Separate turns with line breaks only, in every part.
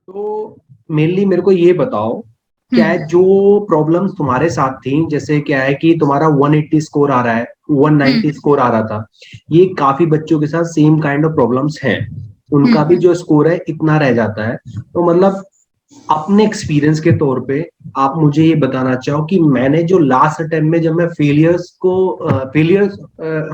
तो मेनली मेरे को ये बताओ, क्या है
हम्म।
जो प्रॉब्लम्स तुम्हारे साथ थी, जैसे क्या है कि तुम्हारा 180 स्कोर आ रहा है,
हम्म।
190 स्कोर आ रहा था, ये काफी बच्चों के साथ सेम काइंड ऑफ प्रॉब्लम्स हैं। उनका भी
हम्म।
जो स्कोर है इतना रह जाता है। तो मतलब अपने एक्सपीरियंस के तौर पे आप मुझे ये बताना चाहो कि मैंने जो लास्ट अटेम्प्ट में जब मैं फेलियर्स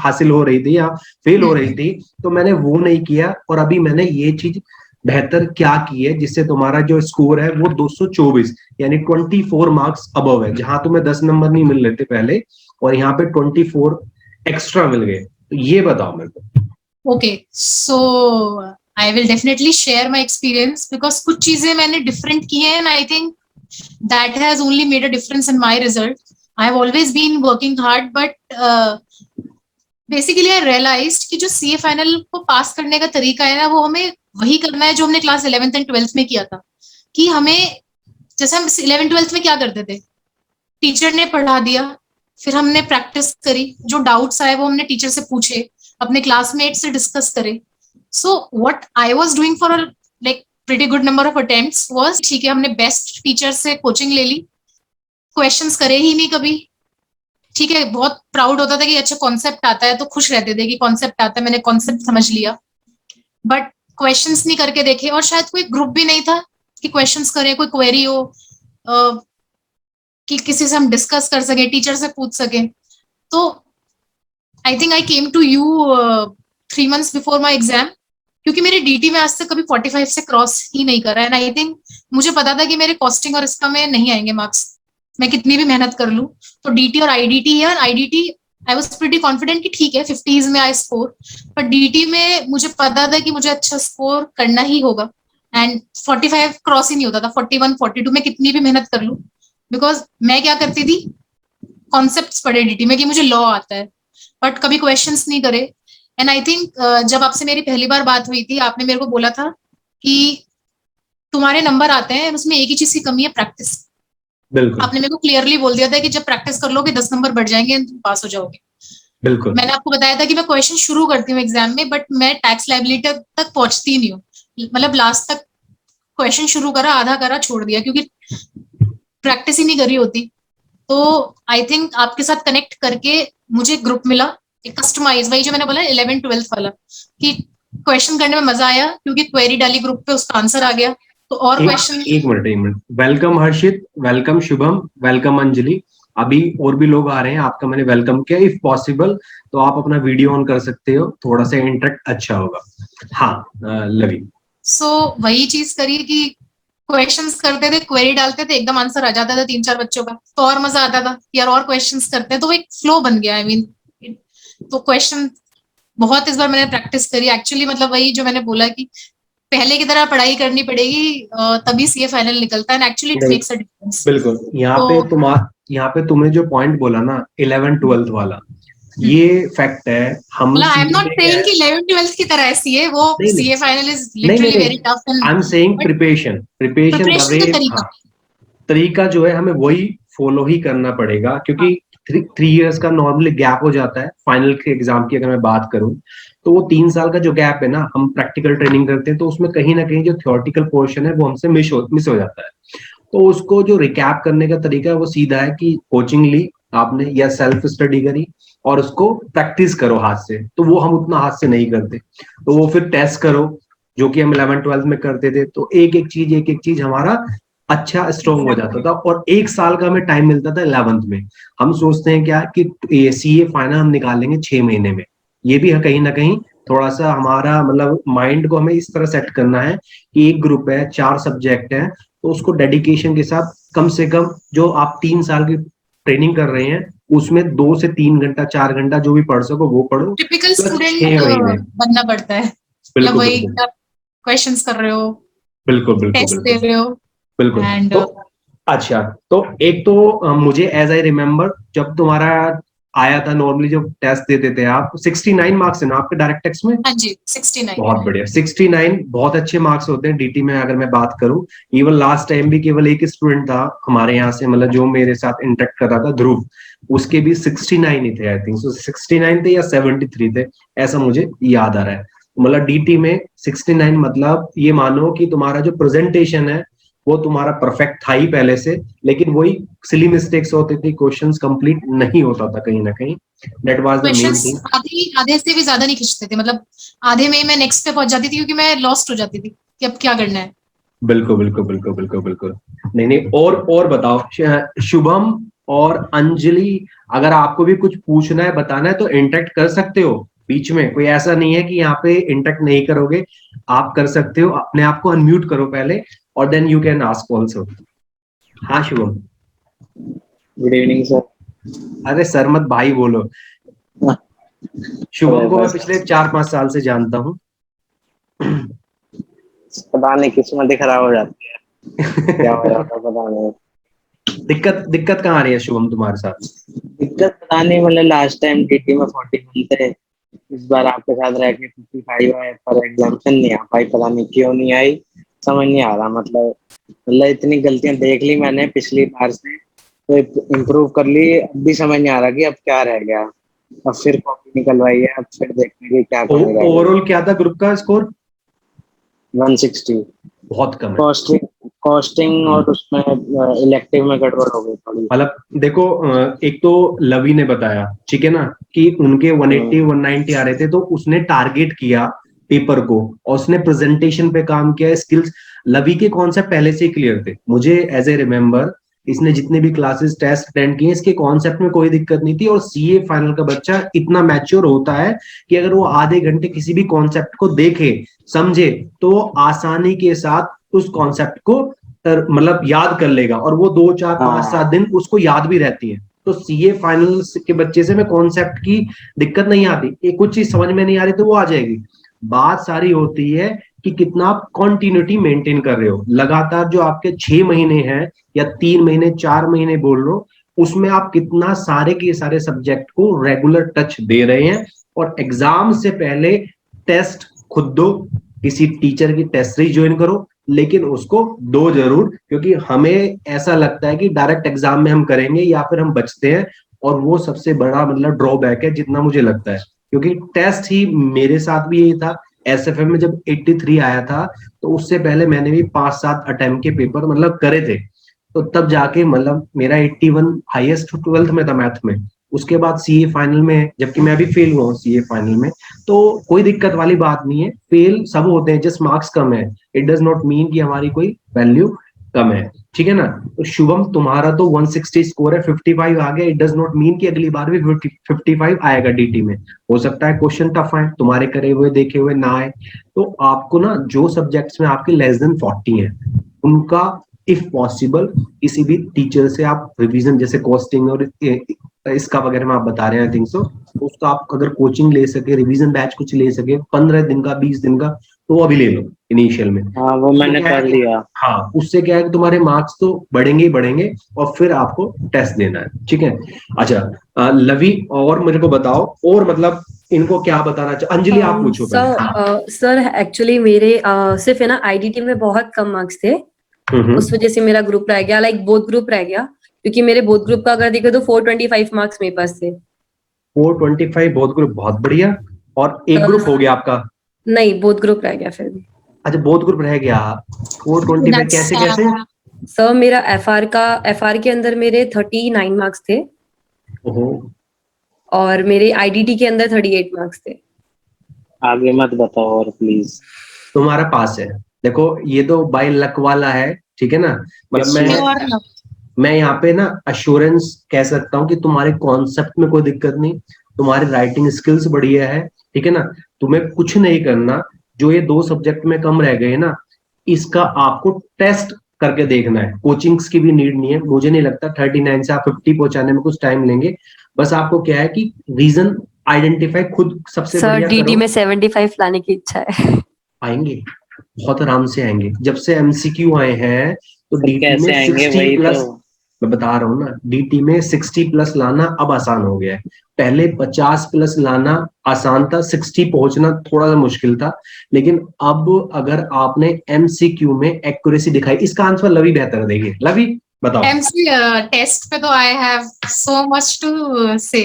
हासिल हो रही थी या फेल हो रही
हम्म।
थी, तो मैंने वो नहीं किया, और अभी मैंने ये चीज बेहतर क्या की है जिससे तुम्हारा जो स्कोर है वो 224 यानी 24 मार्क्स अबव है, जहां तुम्हें 10 नंबर नहीं मिल रहे थे पहले, और यहाँ पे 24 एक्स्ट्रा मिल गए। तो ये बताओ मेरे को।
Okay, so I will definitely share my experience because कुछ चीजें मैंने डिफरेंट की हैं and I think that has only made a difference in my result. I have always been working hard but basically I realised कि जो CA final को पास करने का तरीका है ना, वो हमें वही करना है जो हमने क्लास 11th एंड 12th में किया था. कि हमें, जैसे हम 11th 12th में क्या करते थे, टीचर ने पढ़ा दिया, फिर हमने प्रैक्टिस करी, जो डाउट्स आए वो हमने टीचर से पूछे, अपने क्लासमेट से डिस्कस करे. So what I was doing for like pretty good number of attempts was, ठीक है हमने बेस्ट टीचर से कोचिंग ले ली, क्वेश्चंस करे ही नहीं कभी. ठीक है, बहुत प्राउड होता था कि अच्छा कॉन्सेप्ट आता है, तो खुश रहते थे कि कॉन्सेप्ट आता है, मैंने कॉन्सेप्ट समझ लिया. बट क्वेश्चंस नहीं करके देखे, और शायद कोई ग्रुप भी नहीं था कि क्वेश्चंस करें, कोई क्वेरी हो कि किसी से हम डिस्कस कर सके, टीचर से पूछ सके. तो I think I came to you 3 months before my exam, क्योंकि मेरे डीटी में आज तक कभी 45 से क्रॉस ही नहीं करा है. एंड आई थिंक मुझे पता था कि मेरे कॉस्टिंग और इसका में नहीं आएंगे मार्क्स, मैं कितनी भी मेहनत कर लूँ. तो डीटी और आईडीटी है, और IDT I was pretty confident कि ठीक है 50s में आई स्कोर, पर डीटी में मुझे पता था कि मुझे अच्छा स्कोर करना ही होगा. एंड 45 क्रॉस ही नहीं होता था, 41 42 में कितनी भी मेहनत कर लूँ. बिकॉज मैं क्या करती थी, कॉन्सेप्ट पढ़े डीटी में कि मुझे लॉ आता है, बट कभी क्वेश्चंस नहीं करे. एंड आई थिंक जब आपसे मेरी पहली बार बात हुई थी, आपने मेरे को बोला था कि तुम्हारे नंबर आते हैं, उसमें एक ही चीज की कमी है, प्रैक्टिस.
बिल्कुल।
आपने मेरे को क्लियरली बोल दिया था कि जब प्रैक्टिस कर लोगे 10 नंबर बढ़ जाएंगे, तुम पास हो जाओगे.
बिल्कुल।
मैंने आपको बताया था कि मैं क्वेश्चन शुरू करती हूँ एग्जाम में, बट मैं टैक्स लाइबिलिटी तक पहुंचती नहीं हूँ. मतलब लास्ट तक क्वेश्चन शुरू करा, आधा करा, छोड़ दिया, क्योंकि प्रैक्टिस ही नहीं करी होती. तो आई थिंक आपके साथ कनेक्ट करके मुझे ग्रुप मिला, एक कस्टमाइज, वही जो मैंने बोला 11th 12th वाला, कि क्वेश्चन करने में मजा आया क्योंकि क्वेरी डाली ग्रुप पे, उसका आंसर आ गया, तो और
एक
क्वेश्चन.
एक मिनट, एक मिनट। वेलकम हर्षित, वेलकम शुभम, वेलकम अंजलि। अभी और भी लोग आ रहे हैं, आपका मैंने वेलकम किया। इफ पॉसिबल तो आप अपना वीडियो ऑन कर सकते हो, थोड़ा सा इंटरेक्ट अच्छा होगा। हाँ, लवी।
सो वही चीज करी कि क्वेश्चंस करते थे, क्वेरी डालते थे, एकदम आंसर आ जाता था 3 4 बच्चों का, तो और मजा आता था यार, और क्वेश्चंस करते हैं, तो वो एक फ्लो बन गया. आई मीन तो क्वेश्चन बहुत इस बार मैंने प्रैक्टिस करी एक्चुअली. मतलब वही जो मैंने बोला कि पहले की तरह पढ़ाई करनी पड़ेगी, तभी सीए फाइनल निकलता है, एंड एक्चुअली इट
नहीं,
मेक्स अ डिफरेंस.
बिल्कुल।
तो
यहाँ पे तुमने जो पॉइंट बोला ना, 11th 12th वाला,
हम्म,
ये फैक्ट है। हम
मतलब आई एम
सीए
नॉट
में क्या
सेइंग
है।
कि 11th 12th की तरह है सीए, वो
नहीं नहीं
सीए फाइनल इज
नहीं नहीं
लिटरली
नहीं,
very tough and,
I am saying
but
preparation, preparation the
preparation
way.
का
हाँ,
तरीका.
तरीका जो है हमें वही फॉलो ही करना पड़ेगा, क्योंकि
हाँ.
3 इयर्स का नॉर्मली गैप हो जाता है फाइनल के एग्जाम की। अगर मैं बात करूं तो वो 3 साल का जो गैप है ना, हम प्रैक्टिकल ट्रेनिंग करते हैं तो उसमें कहीं ना कहीं जो थियोरटिकल पोर्शन है वो हमसे मिस हो जाता है। तो उसको जो रिकैप करने का तरीका है वो सीधा है कि कोचिंग ली आपने या सेल्फ स्टडी करी, और उसको प्रैक्टिस करो हाथ से। तो वो हम उतना हाथ से नहीं करते, तो वो फिर टेस्ट करो, जो कि हम 11th 12th में करते थे। तो एक एक चीज हमारा अच्छा स्ट्रॉन्ग हो जाता
एग्जैक्टली.
था, और 1 साल का हमें टाइम मिलता था 11th में। हम सोचते हैं क्या कि सीए फाइनल हम निकालेंगे 6 महीने में। ये भी है कहीं ना कहीं थोड़ा सा हमारा मतलब माइंड को हमें इस तरह सेट करना है कि एक ग्रुप है, 4 सब्जेक्ट है, तो उसको डेडिकेशन के साथ कम से कम जो आप 3 साल की ट्रेनिंग कर रहे हैं उसमें 2 से 3 घंटा 4 घंटा जो भी पढ़ सको वो पढ़ो,
टिपिकल
प्लस
स्टूडेंट
6 महीने।
बनना पड़ता है. मतलब
बिल्कुल
वही
बिल्कुल
आप क्वेश्चंस कर रहे हो,
बिल्कुल बिल्कुल
टेस्ट दे
बिल्कुल
रहे हो,
बिल्कुल।
एंड
तो अच्छा, तो एक तो मुझे एज आई रिमेम्बर जब तुम्हारा आया था, नॉर्मली जो टेस्ट देते थे आप, 69 मार्क्स है ना आपके डायरेक्ट टेक्स्ट में।
हाँ जी 69.
बहुत बढ़िया, 69 बहुत अच्छे मार्क्स होते हैं डीटी में। अगर मैं बात करूं, इवन लास्ट टाइम भी केवल एक स्टूडेंट था हमारे यहाँ से, मतलब जो मेरे साथ इंटरेक्ट कर रहा था, ध्रुव, उसके भी 69 ही थे। आई थिंक सो 69 थे या 73 थे, ऐसा मुझे याद आ रहा है। मतलब डीटी में 69 मतलब ये मानो कि तुम्हारा जो प्रेजेंटेशन है वो तुम्हारा परफेक्ट था ही पहले से, लेकिन वही सिली मिस्टेक्स होती थी, क्वेश्चंस कंप्लीट नहीं होता था कहीं ना कहीं। That was the main
questions
thing.
आधे से भी ज्यादा नहीं खींचते थे, मतलब आधे में ही मैं नेक्स्ट पे पहुंच जाती थी क्योंकि मैं लॉस्ट हो जाती थी कि अब क्या करना है।
बिल्कुल बिल्कुल बिल्कुल बिल्कुल बिल्कुल। नहीं नहीं, और बताओ शुभम और अंजलि, अगर आपको भी कुछ पूछना है बताना है तो इंटरेक्ट कर सकते हो बीच में, कोई ऐसा नहीं है कि यहाँ पे इंटरेक्ट नहीं करोगे, आप कर सकते हो। अपने आप को अनम्यूट करो पहले और then you can ask also. हाँ शुभम।
Good evening sir.
अरे सर मत भाई बोलो। शुभम को मैं
बस
पिछले 4-5 साल से जानता हूँ।
पता नहीं किस्मत ही खराब हो जाती है, क्या हो जाता है पता नहीं।
दिक्कत कहाँ आ रही है शुभम तुम्हारे साथ?
दिक्कत पता नहीं, मतलब लास्ट टाइम टीटी में 41 थे, इस बार आपके साथ रह के 55 आए, पर एग्जाम्पशन नहीं आ पाई, पता नहीं क्यों नहीं आई, समझ नहीं आ रहा। मतलब इतनी गलतियां देख ली मैंने पिछली बार से, तो इम्प्रूव कर ली, अब भी समझ नहीं आ रहा कि अब क्या रह गया। अब फिर कॉपी निकलवाई है, अब फिर देखते हैं कि क्या कमी रह गई।
ओवरऑल क्या था ग्रुप का स्कोर?
160।
बहुत कम है।
कॉस्टिंग और उसमें इलेक्टिव में गड़बड़ हो गई थोड़ी।
मतलब देखो एक तो लवी ने बताया ठीक है ना कि उनके 180 190 आ रहे थे, तो उसने टारगेट किया पेपर को और उसने प्रेजेंटेशन पे काम किया। स्किल्स लवी के कॉन्सेप्ट पहले से ही क्लियर थे, मुझे एज ए रिमेम्बर इसने जितने भी क्लासेस टेस्ट अटेंड किए इसके कॉन्सेप्ट में कोई दिक्कत नहीं थी। और सीए फाइनल का बच्चा इतना मैच्योर होता है कि अगर वो आधे घंटे किसी भी कॉन्सेप्ट को देखे समझे तो वो आसानी के साथ उस कॉन्सेप्ट को मतलब याद कर लेगा, और वो 2 4 5 7 दिन उसको याद भी रहती है। तो सीए फाइनल के बच्चे से मैं कॉन्सेप्ट की दिक्कत नहीं आती, एक कुछ चीज समझ में नहीं आ रही तो वो आ जाएगी। बात सारी होती है कि कितना आप कॉन्टिन्यूटी मेंटेन कर रहे हो। लगातार जो आपके 6 महीने हैं या 3 महीने 4 महीने बोल लो, उसमें आप कितना सारे के सारे सब्जेक्ट को रेगुलर टच दे रहे हैं। और एग्जाम से पहले टेस्ट खुद दो, किसी टीचर की टेस्ट सीरीज ज्वाइन करो, लेकिन उसको दो जरूर, क्योंकि हमें ऐसा लगता है कि डायरेक्ट एग्जाम में हम करेंगे या फिर हम बचते हैं, और वो सबसे बड़ा मतलब ड्रॉबैक है जितना मुझे लगता है। क्योंकि टेस्ट ही मेरे साथ भी यही था, एसएफएम में जब 83 आया था तो उससे पहले मैंने भी 5-7 अटेम्प्ट के पेपर मतलब करे थे, तो तब जाके मतलब मेरा 81 हाईएस्ट 12th में था मैथ में। उसके बाद सीए फाइनल में, जबकि मैं अभी फेल हुआ हूँ सीए फाइनल में, तो कोई दिक्कत वाली बात नहीं है, फेल सब होते हैं, जस्ट मार्क्स कम है, इट डज नॉट मीन कि हमारी कोई वैल्यू कम है, ठीक है ना। तो शुभम तुम्हारा तो 160 स्कोर है, 55 आ गया, इट डज नॉट मीन कि अगली बार भी 55 आएगा डीटी में। हो सकता है क्वेश्चन टफ आए, तुम्हारे करे हुए देखे हुए ना आए। तो आपको ना जो सब्जेक्ट्स में आपके लेस देन 40 है उनका इफ पॉसिबल किसी भी टीचर से आप रिवीजन, जैसे कॉस्टिंग और इसका वगैरह में आप बता रहे हैं आई थिंक सो, उसका आप अगर कोचिंग ले सके, रिवीजन बैच कुछ ले सके 15 दिन का 20 दिन का, तो वो अभी ले लो इनिशियल में।
हाँ वो मैंने कर लिया।
हाँ उससे क्या है कि तुम्हारे मार्क्स तो बढ़ेंगे ही बढ़ेंगे, और फिर आपको टेस्ट देना है, ठीक है। अच्छा लवी और मेरे को बताओ, और मतलब इनको क्या बताना चाहिए? अंजलि आप पूछो पहले।
सर एक्चुअली मेरे सिर्फ है ना आईडीटी में बहुत कम मार्क्स थे, उस वजह से मेरा ग्रुप रह गया, लाइक बोथ ग्रुप रह गया, क्योंकि मेरे बोथ ग्रुप का अगर देखो तो 425 मार्क्स मेरे पास थे।
425 बोथ ग्रुप, बहुत बढ़िया। और एक ग्रुप हो गया आपका?
नहीं, बोथ ग्रुप रह गया फिर भी।
अच्छा बोथ ग्रुप रह गया। 425 कैसे कैसे?
सर मेरा एफआर के अंदर मेरे 39 मार्क्स थे।
ओहो।
और मेरे आईडीटी के अंदर 38 मार्क्स थे।
आगे मत बताओ और प्लीज।
तुम्हारा पास है, देखो ये तो बाय लक वाला है, ठीक है ना। मतलब मैं यहाँ पे ना अश्योरेंस कह सकता हूँ कि तुम्हारे कॉन्सेप्ट में कोई दिक्कत नहीं, तुम्हारी राइटिंग स्किल्स बढ़िया है, ठीक है ना। तुम्हें कुछ नहीं करना, जो ये 2 सब्जेक्ट में कम रह गए ना, इसका आपको टेस्ट करके देखना है, कोचिंग्स की भी नीड नहीं है। मुझे नहीं लगता 39 से आप 50 पहुंचाने में कुछ टाइम लेंगे। बस आपको क्या है कि रीजन आइडेंटिफाई खुद सबसे बढ़िया करो।
डीडी में 75 लाने की इच्छा है।
आएंगे, बहुत आराम से आएंगे। जब से एमसीक्यू आए हैं तो डीटी में 60 प्लस, मैं बता रहा हूँ ना, डीटी में 60 प्लस लाना अब आसान हो गया है। पहले 50 प्लस लाना आसान था, 60 पहुंचना थोड़ा सा मुश्किल था। लेकिन अब अगर आपने एमसीक्यू में एक्यूरेसी दिखाई, इसका आंसर लवी बेहतर देगी। लवी बताओ।
टेस्ट पे तो I have so much to say,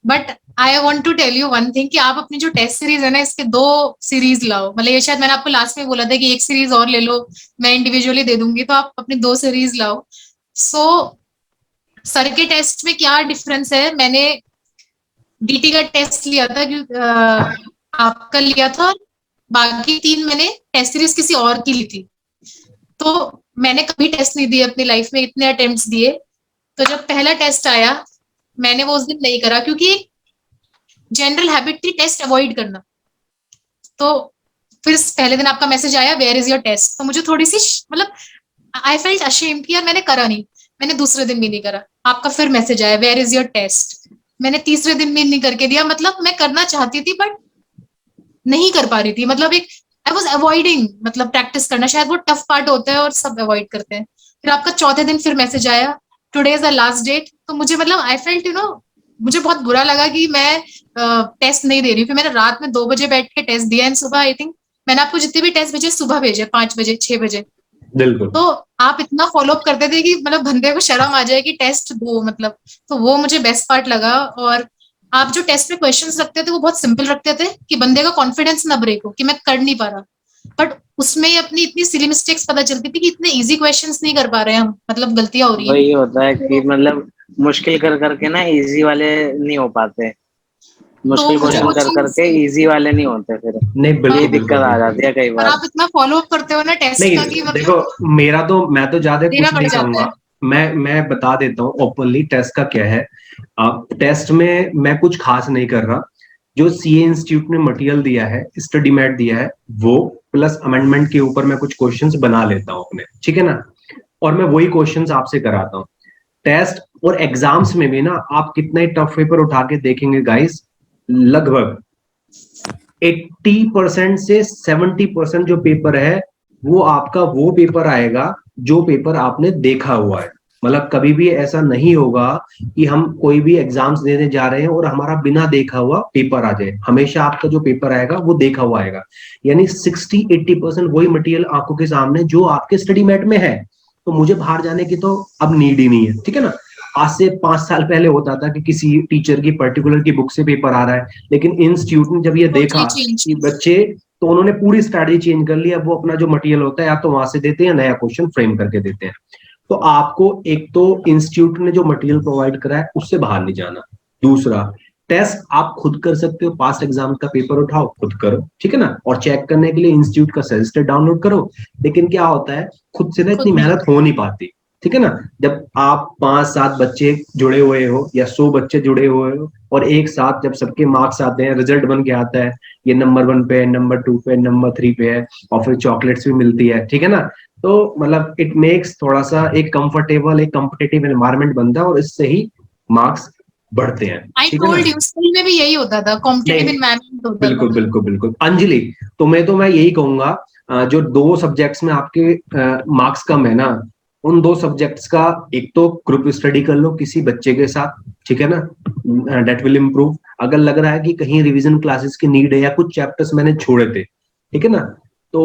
but I want to tell you one thing कि आप अपनी जो टेस्ट सीरीज है ना इसके 2 सीरीज लाओ। मतलब ये शायद मैंने आपको लास्ट में बोला था कि एक सीरीज और ले लो, मैं इंडिविजुअली दे दूंगी, तो आप अपनी 2 सीरीज लाओ। सो सर के टेस्ट में क्या डिफरेंस है, मैंने डीटी का टेस्ट लिया था, आपका लिया था, बाकी 3 मैंने टेस्ट सीरीज किसी और की ली थी। तो मैंने कभी टेस्ट नहीं दिए अपनी लाइफ में, इतने अटेम्प्ट्स दिए। तो जब पहला टेस्ट आया मैंने वो उस दिन नहीं करा, क्योंकि जनरल हैबिट थी टेस्ट अवॉइड करना। तो फिर पहले दिन आपका मैसेज आया वेयर इज योर टेस्ट, तो मुझे थोड़ी सी मतलब आई फेल्ट अशेम्ड कि यार मैंने करा नहीं। मैंने दूसरे दिन भी नहीं करा, आपका फिर मैसेज आया वेयर इज योर टेस्ट, मैंने तीसरे दिन भी नहीं करके दिया। मतलब मैं करना चाहती थी बट नहीं कर पा रही थी। मतलब एक आई वॉज अवॉइडिंग, मतलब प्रैक्टिस करना शायद वो टफ पार्ट होता है और सब अवॉइड करते हैं। फिर आपका चौथे दिन फिर मैसेज आया today is the last date. तो मुझे मतलब आई फेल्ट मुझे बहुत बुरा लगा कि मैं टेस्ट नहीं दे रही। फिर मैंने रात में 2 बजे बैठ के टेस्ट दिया एंड सुबह आई थिंक मैंने आपको जितने भी टेस्ट भेजे सुबह भेजे 5 बजे 6 बजे।
बिल्कुल।
तो आप इतना फॉलो अप करते थे कि मतलब बंदे को शर्म आ जाए कि टेस्ट दो, मतलब तो वो मुझे बेस्ट पार्ट लगा। और आप जो टेस्ट में क्वेश्चंस रखते थे वो बहुत सिंपल रखते थे कि बंदे का कॉन्फिडेंस ना ब्रेक हो कि मैं कर नहीं पा रहा, बट उसमें ही अपनी इतनी सिली मिस्टेक्स पता चलती थी कि इतने इजी क्वेश्चंस नहीं कर पा रहे हैं हम, मतलब गलतियां हो रही हैं।
वही होता है कि मतलब मुश्किल कर करके ना इजी वाले नहीं हो पाते, मुश्किल
मुझे
क्वेश्चन
वो
कर
चीज
करके इजी वाले नहीं होते, फिर
नहीं
यही
बिल्कुल
दिक्कत
बिल्कुल
आ जाती है कई
और
बार।
आप इतना फॉलो अप करते हो ना टेस्ट का कि
नहीं
मतलब
देखो, मैं तो ज्यादा
देना
कुछ
पड़
नहीं
जाता है।
कहूंगा। मैं बता देता हूँ ओपनली टेस्ट का क्या है। टेस्ट में मैं कुछ खास नहीं कर रहा। जो सीए इंस्टीट्यूट ने मटेरियल दिया है, स्टडी मैट दिया है, वो प्लस अमेंडमेंट के ऊपर मैं कुछ क्वेश्चंस बना लेता हूँ अपने, ठीक है ना। और मैं वही क्वेश्चंस आपसे कराता हूँ। टेस्ट और एग्जाम्स में भी ना आप कितना ही टफ पेपर उठा के देखेंगे गाइस, लगभग 80% से 70% जो पेपर है वो आपका वो पेपर आएगा जो पेपर आपने देखा हुआ है। मतलब कभी भी ऐसा नहीं होगा कि हम कोई भी एग्जाम्स देने जा रहे हैं और हमारा बिना देखा हुआ पेपर आ जाए। हमेशा आपका जो पेपर आएगा वो देखा हुआ आएगा। यानी 60-80% वही मटेरियल आंखों के सामने जो आपके स्टडी मैट में है। तो मुझे बाहर जाने की तो अब नीड ही नहीं है, ठीक है ना। आज से 5 साल पहले होता था कि किसी टीचर की पर्टिकुलर की बुक से पेपर आ रहा है, लेकिन इंस्टीट्यूट ने जब ये देखा कि बच्चे, तो उन्होंने पूरी स्ट्रैटेजी चेंज कर ली। अब वो अपना जो मटेरियल होता है या तो वहां से देते हैं या नया क्वेश्चन फ्रेम करके देते हैं। तो आपको एक तो इंस्टीट्यूट ने जो मटेरियल प्रोवाइड करा है उससे बाहर नहीं जाना। दूसरा, टेस्ट आप खुद कर सकते हो, पास्ट एग्जाम का पेपर उठाओ खुद करो, ठीक है ना। और चेक करने के लिए इंस्टीट्यूट का सजेस्टेड डाउनलोड करो। लेकिन क्या होता है, खुद से ना इतनी मेहनत हो नहीं पाती, ठीक है ना। जब आप 5-7 बच्चे जुड़े हुए हो या 100 बच्चे जुड़े हुए हो और एक साथ जब सबके मार्क्स आते हैं, रिजल्ट बन के आता है, ये नंबर 1 पे है, नंबर 2 पे, नंबर 3 पे है, और फिर चॉकलेट्स भी मिलती है, ठीक है ना। तो मतलब इट मेक्स थोड़ा सा एक कंफर्टेबल, एक कॉम्पिटिटिव एनवायरनमेंट बनता है और इससे ही मार्क्स बढ़ते हैं।
आई टोल्ड यू स्कूल में भी यही होता था, कॉम्पिटिटिव एनवायरनमेंट होता
बिल्कुल
था।
बिल्कुल बिल्कुल अंजलि, तो मैं यही कहूंगा, जो 2 सब्जेक्ट्स में आपके मार्क्स कम है ना, उन 2 सब्जेक्ट्स का एक तो ग्रुप स्टडी कर लो किसी बच्चे के साथ, ठीक है ना। That will improve. अगर लग रहा है कि कहीं रिवीजन क्लासेस की नीड है या कुछ चैप्टर्स मैंने छोड़े थे, ठीक है ना, तो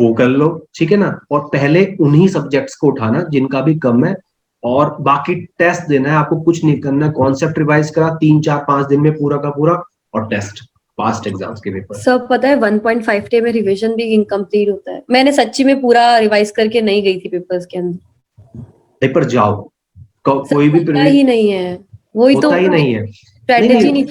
वो कर लो, ठीक है ना। और पहले उन्हीं सब्जेक्ट्स को उठाना जिनका भी कम है, और बाकी टेस्ट देना है। आपको कुछ नहीं करना, कॉन्सेप्ट रिवाइज करा 3-4-5 दिन में पूरा का पूरा, और टेस्ट, पास्ट एग्जाम्स के पेपर।
सब पता है 1.5 डे में रिवीजन भी इनकम्प्लीट होता है। मैंने सच्ची में पूरा रिवाइज करके नहीं गई थी पेपर्स के अंदर।
पेपर जाओ, कोई भी
होता ही नहीं है, वही तो
होता ही नहीं है।
स्ट्रेटेजी नहीं।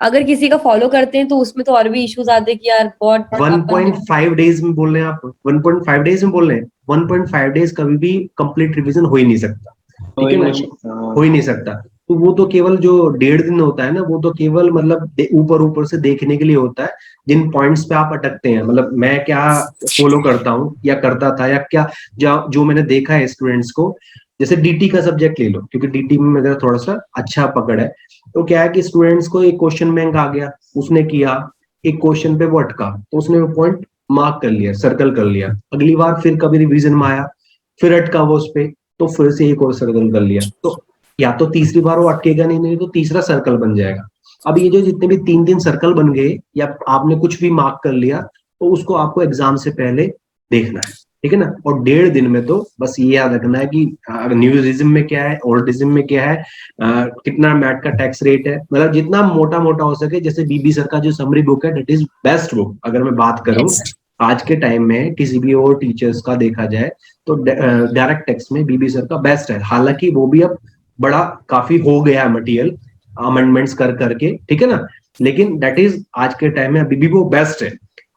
अगर किसी का फॉलो करते हैं तो उसमें तो और भी इश्यूज आते हैं कि यार बहुत
1.5 डेज में बोल रहे हैं आप, 1.5 डेज में बोल रहे हैं। 1.5 डेज कभी भी कंप्लीट रिवीजन हो ही नहीं सकता, ठीक है ना, हो ही नहीं सकता। तो वो तो केवल जो 1.5 दिन होता है ना, वो तो केवल मतलब ऊपर ऊपर से देखने के लिए होता है, जिन पॉइंट्स पे आप अटकते हैं। मतलब मैं क्या फॉलो करता हूँ या करता था, या क्या जो मैंने देखा है स्टूडेंट्स को, जैसे डीटी का सब्जेक्ट ले लो, क्योंकि डीटी में मेरा थोड़ा सा अच्छा पकड़ है। तो क्या है कि स्टूडेंट्स को एक क्वेश्चन बैंक आ गया, उसने किया, एक क्वेश्चन पे वो अटका, तो उसने वो पॉइंट मार्क कर लिया, सर्कल कर लिया। अगली बार फिर कभी रिवीजन में आया, फिर अटका वो उस पे, तो फिर से एक और सर्कल कर लिया। तो या तो तीसरी बार वो अटकेगा नहीं तो तीसरा सर्कल बन जाएगा। अब ये जो जितने भी 3 सर्कल बन गए या आपने कुछ भी मार्क कर लिया, तो उसको आपको एग्जाम से पहले देखना है, ठीक है ना। और 1.5 दिन में तो बस ये याद रखना है कि न्यूजिज्म में क्या है, ओल्डिज्म में क्या है, कितना मैट का टैक्स रेट है, मतलब जितना मोटा मोटा हो सके। जैसे बीबी सर का जो समरी बुक है दैट इज बेस्ट बुक। अगर मैं बात करूं
Yes.
आज के टाइम में किसी भी और टीचर्स का देखा जाए तो डायरेक्ट टैक्स में बीबी सर का बेस्ट है। हालांकि वो भी अब बड़ा काफी हो गया है मटेरियल अमेंडमेंट्स कर करके, ठीक है ना, लेकिन दैट इज आज के टाइम में अभी भी वो बेस्ट है।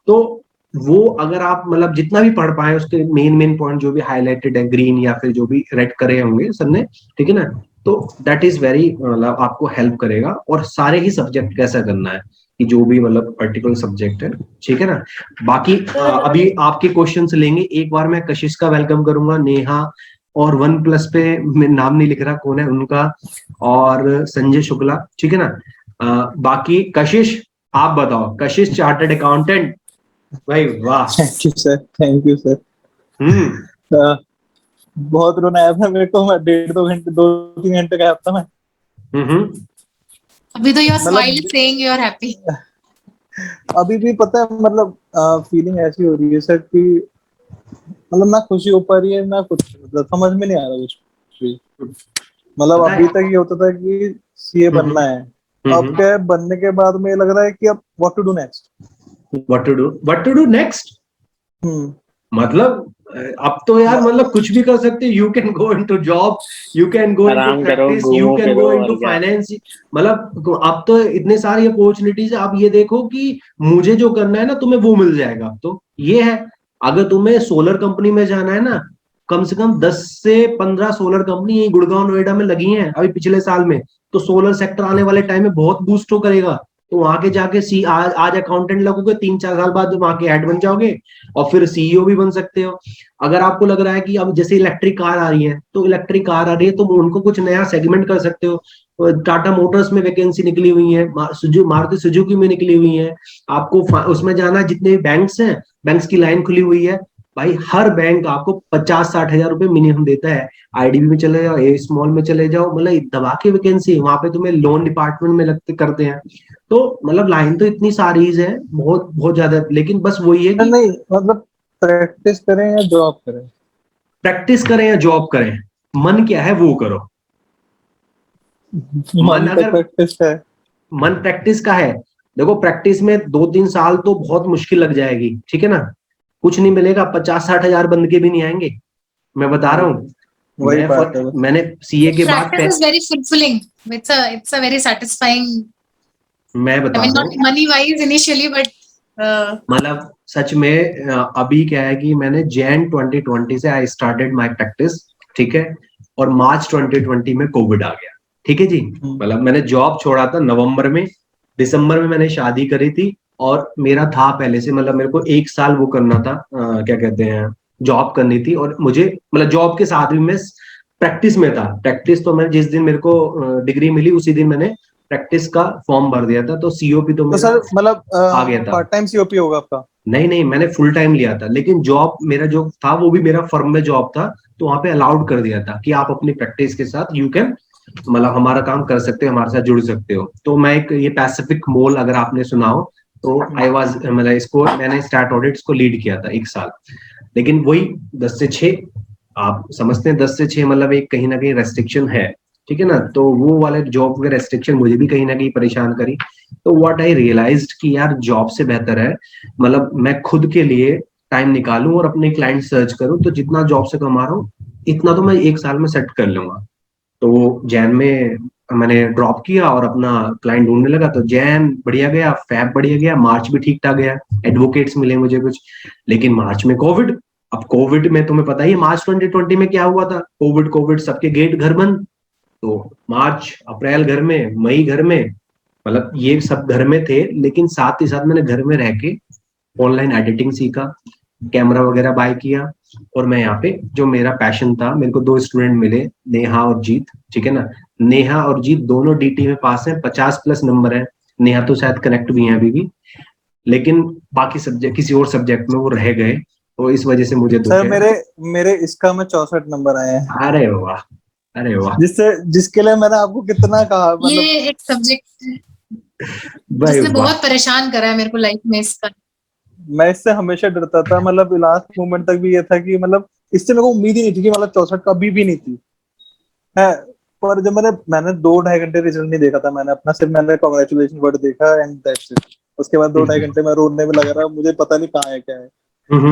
तो वो अगर आप मतलब जितना भी पढ़ पाए उसके मेन पॉइंट जो भी हाईलाइटेड है ग्रीन या फिर जो भी रेड करे होंगे सर ने, ठीक है ना, तो दैट इज वेरी मतलब आपको हेल्प करेगा। और सारे ही सब्जेक्ट कैसा करना है कि जो भी मतलब पर्टिकुलर सब्जेक्ट है, ठीक है ना। बाकी अभी आपके क्वेश्चन लेंगे। एक बार मैं कशिश का वेलकम करूंगा, नेहा और 1+ पे मैं नाम नहीं लिख रहा कौन है उनका, और संजय शुक्ला, ठीक है ना। बाकी कशिश आप बताओ, कशिश चार्टर्ड अकाउंटेंट, भाई वाह।
Thank you sir, thank you sir.
हम्म
बहुत रोना आया था मेरे को, मैं 2-3 घंटे का था मैं।
हम्म
अभी तो योर स्माइल
मतलब
is saying you are happy.
अभी भी पता है, मतलब फीलिंग ऐसी हो रही है सर कि मतलब ना खुशी हो पा रही है ना कुछ, मतलब समझ में नहीं आ रहा कुछ भी। मतलब
पता
अभी
है।
तक ये होता था कि सीए बनना है, अब क्या है, बनने के बाद में लग रहा है कि अब what to do next.
What to do next,
हम्म
मतलब अब तो यार मतलब कुछ भी कर सकते, you can go into job, you can go into
आराम करो,
प्रैक्टिस, यू
घूमो
कैन
फिरो
गो इनटू
और क्या।
फाइनेंस। मतलब अब तो इतने सारी अपॉर्चुनिटीज है। आप ये देखो कि मुझे जो करना है ना तुम्हें वो मिल जाएगा। अब तो ये है, अगर तुम्हें सोलर कंपनी में जाना है ना, कम से कम 10 से 15 सोलर कंपनी यही गुड़गांव नोएडा में लगी हैं अभी पिछले साल में। तो सोलर सेक्टर आने वाले टाइम में बहुत बूस्ट हो करेगा। तो वहां के जाके आज अकाउंटेंट लगोगे, 3-4 साल बाद वहां के हेड बन जाओगे और फिर सीईओ भी बन सकते हो। अगर आपको लग रहा है कि अब जैसे इलेक्ट्रिक कार आ रही है, तो इलेक्ट्रिक कार आ रही है तो उनको कुछ नया सेगमेंट कर सकते हो। टाटा मोटर्स में वैकेंसी निकली हुई है, मारुति सुजुकी में निकली हुई है। आपको उसमें जाना है, जितने भी बैंक्स हैं, बैंक्स की लाइन खुली हुई है भाई। हर बैंक आपको 50-60 हजार रुपए मिनिमम देता है। आईडीबी में चले जाओ, ए स्मॉल में चले जाओ, मतलब दबा के वैकेंसी वहां पे तुम्हें लोन डिपार्टमेंट में लगते करते हैं। तो मतलब लाइन तो इतनी सारी है, बहुत बहुत ज्यादा। लेकिन बस वही है कि
नहीं, मतलब प्रैक्टिस करें या जॉब करें।
प्रैक्टिस करें या जॉब करें, मन क्या है वो करो। मन
मन तो
अगर
प्रैक्टिस है।
मन प्रैक्टिस का है, देखो प्रैक्टिस में 2-3 साल तो बहुत मुश्किल लग जाएगी, ठीक है ना। कुछ नहीं मिलेगा, 50-60 हजार बंद के भी नहीं आएंगे, मैं बता रहा हूँ।
वही बात है बस।
मैंने सीए के बाद
Practice is very fulfilling. It's a very satisfying.
मैं
I
बता
mean,
रहा
not
हूँ,
money wise initially, but
मतलब सच में अभी क्या है कि मैंने जैन 2020 से आई स्टार्टेड माय प्रैक्टिस, ठीक है। और मार्च 2020 में कोविड आ गया, ठीक है जी। मतलब मैंने जॉब छोड़ा था नवंबर में, दिसंबर में मैंने शादी करी थी। और मेरा था पहले से, मतलब मेरे को 1 साल वो करना था, क्या कहते हैं, जॉब करनी थी। और मुझे मतलब जॉब के साथ भी मैं प्रैक्टिस में था। प्रैक्टिस तो मैं जिस दिन मेरे को डिग्री मिली उसी दिन मैंने प्रैक्टिस का फॉर्म भर दिया था, तो सीओपी तो
तो
मेरा
सर मतलब
आ गया था।
पार्ट टाइम सीओपी होगा आपका।
नहीं नहीं, मैंने फुल टाइम लिया था, लेकिन जॉब मेरा जो था वो भी मेरा फर्म में जॉब था। तो वहां पे अलाउड कर दिया था कि आप अपनी प्रैक्टिस के साथ यू कैन मतलब हमारा काम कर सकते हो, हमारे साथ जुड़ सकते हो। तो मैं एक ये पैसिफिक मॉल अगर आपने सुना हो, तो आई वाज मतलब इसको मैंने स्टार्ट ऑडिट्स को लीड किया था 1 साल। लेकिन वही 10 से 6, आप समझते हैं 10 से 6 मतलब एक कहीं ना कहीं रेस्ट्रिक्शन है, ठीक है ना। तो वो वाले जॉब के रेस्ट्रिक्शन मुझे भी कहीं ना कहीं परेशान करी। तो व्हाट आई रियलाइज्ड कि यार जॉब से बेहतर है मतलब मैं खुद के लिए टाइम निकालूं और अपने क्लाइंट सर्च करूं। तो जितना जॉब से कमा रहा हूँ इतना तो मैं 1 साल में सेट कर लूंगा। तो जैन में मैंने ड्रॉप किया और अपना क्लाइंट ढूंढने लगा। तो जैन बढ़िया गया, फैब बढ़िया गया, मार्च भी ठीक ठाक गया, एडवोकेट्स मिले मुझे कुछ। लेकिन मार्च में कोविड। अब कोविड में तुम्हें पता ही है मार्च 2020 में क्या हुआ था, कोविड कोविड सबके गेट घर बंद। तो मार्च अप्रैल घर में, मई घर में, मतलब ये सब घर में थे। लेकिन साथ ही साथ मैंने घर में रह के ऑनलाइन एडिटिंग सीखा, कैमरा वगैरह बाय किया। और मैं यहाँ पे जो मेरा पैशन था, मेरे को 2 स्टूडेंट मिले, नेहा और जीत, ठीक है ना। नेहा और जीत दोनों डीटी में पास हैं, 50+ नंबर है। नेहा तो शायद कनेक्ट भी है अभी भी, लेकिन बाकी सब्जेक्ट किसी और सब्जेक्ट में वो रह गए। तो इस वजह से मुझे दुख
सर
है।
मेरे मेरे इसका में 64 नंबर आए हैं,
अरे वाह, अरे वाह
जिसके लिए मैंने आपको कितना कहा,
ये
मतलब
एक सब्जेक्ट
भाई
जिसने
वाह।
बहुत परेशान करा है मेरे को लाइफ में इसका।
मैं इससे हमेशा डरता था, मतलब लास्ट मोमेंट तक भी ये था कि मतलब इससे मेरे को उम्मीद ही नहीं थी कि मतलब 64 कभी भी नहीं थी है। पर जब मैंने 2-2.5 घंटे रिजल्ट नहीं देखा था, मैंने अपना सिर्फ मैंने कांग्रेचुलेशन वर्ड देखा एंड दैट्स इट। उसके बाद 2-2.5 घंटे मैं रोने में लगा रहा, मुझे पता नहीं कहाँ है क्या है।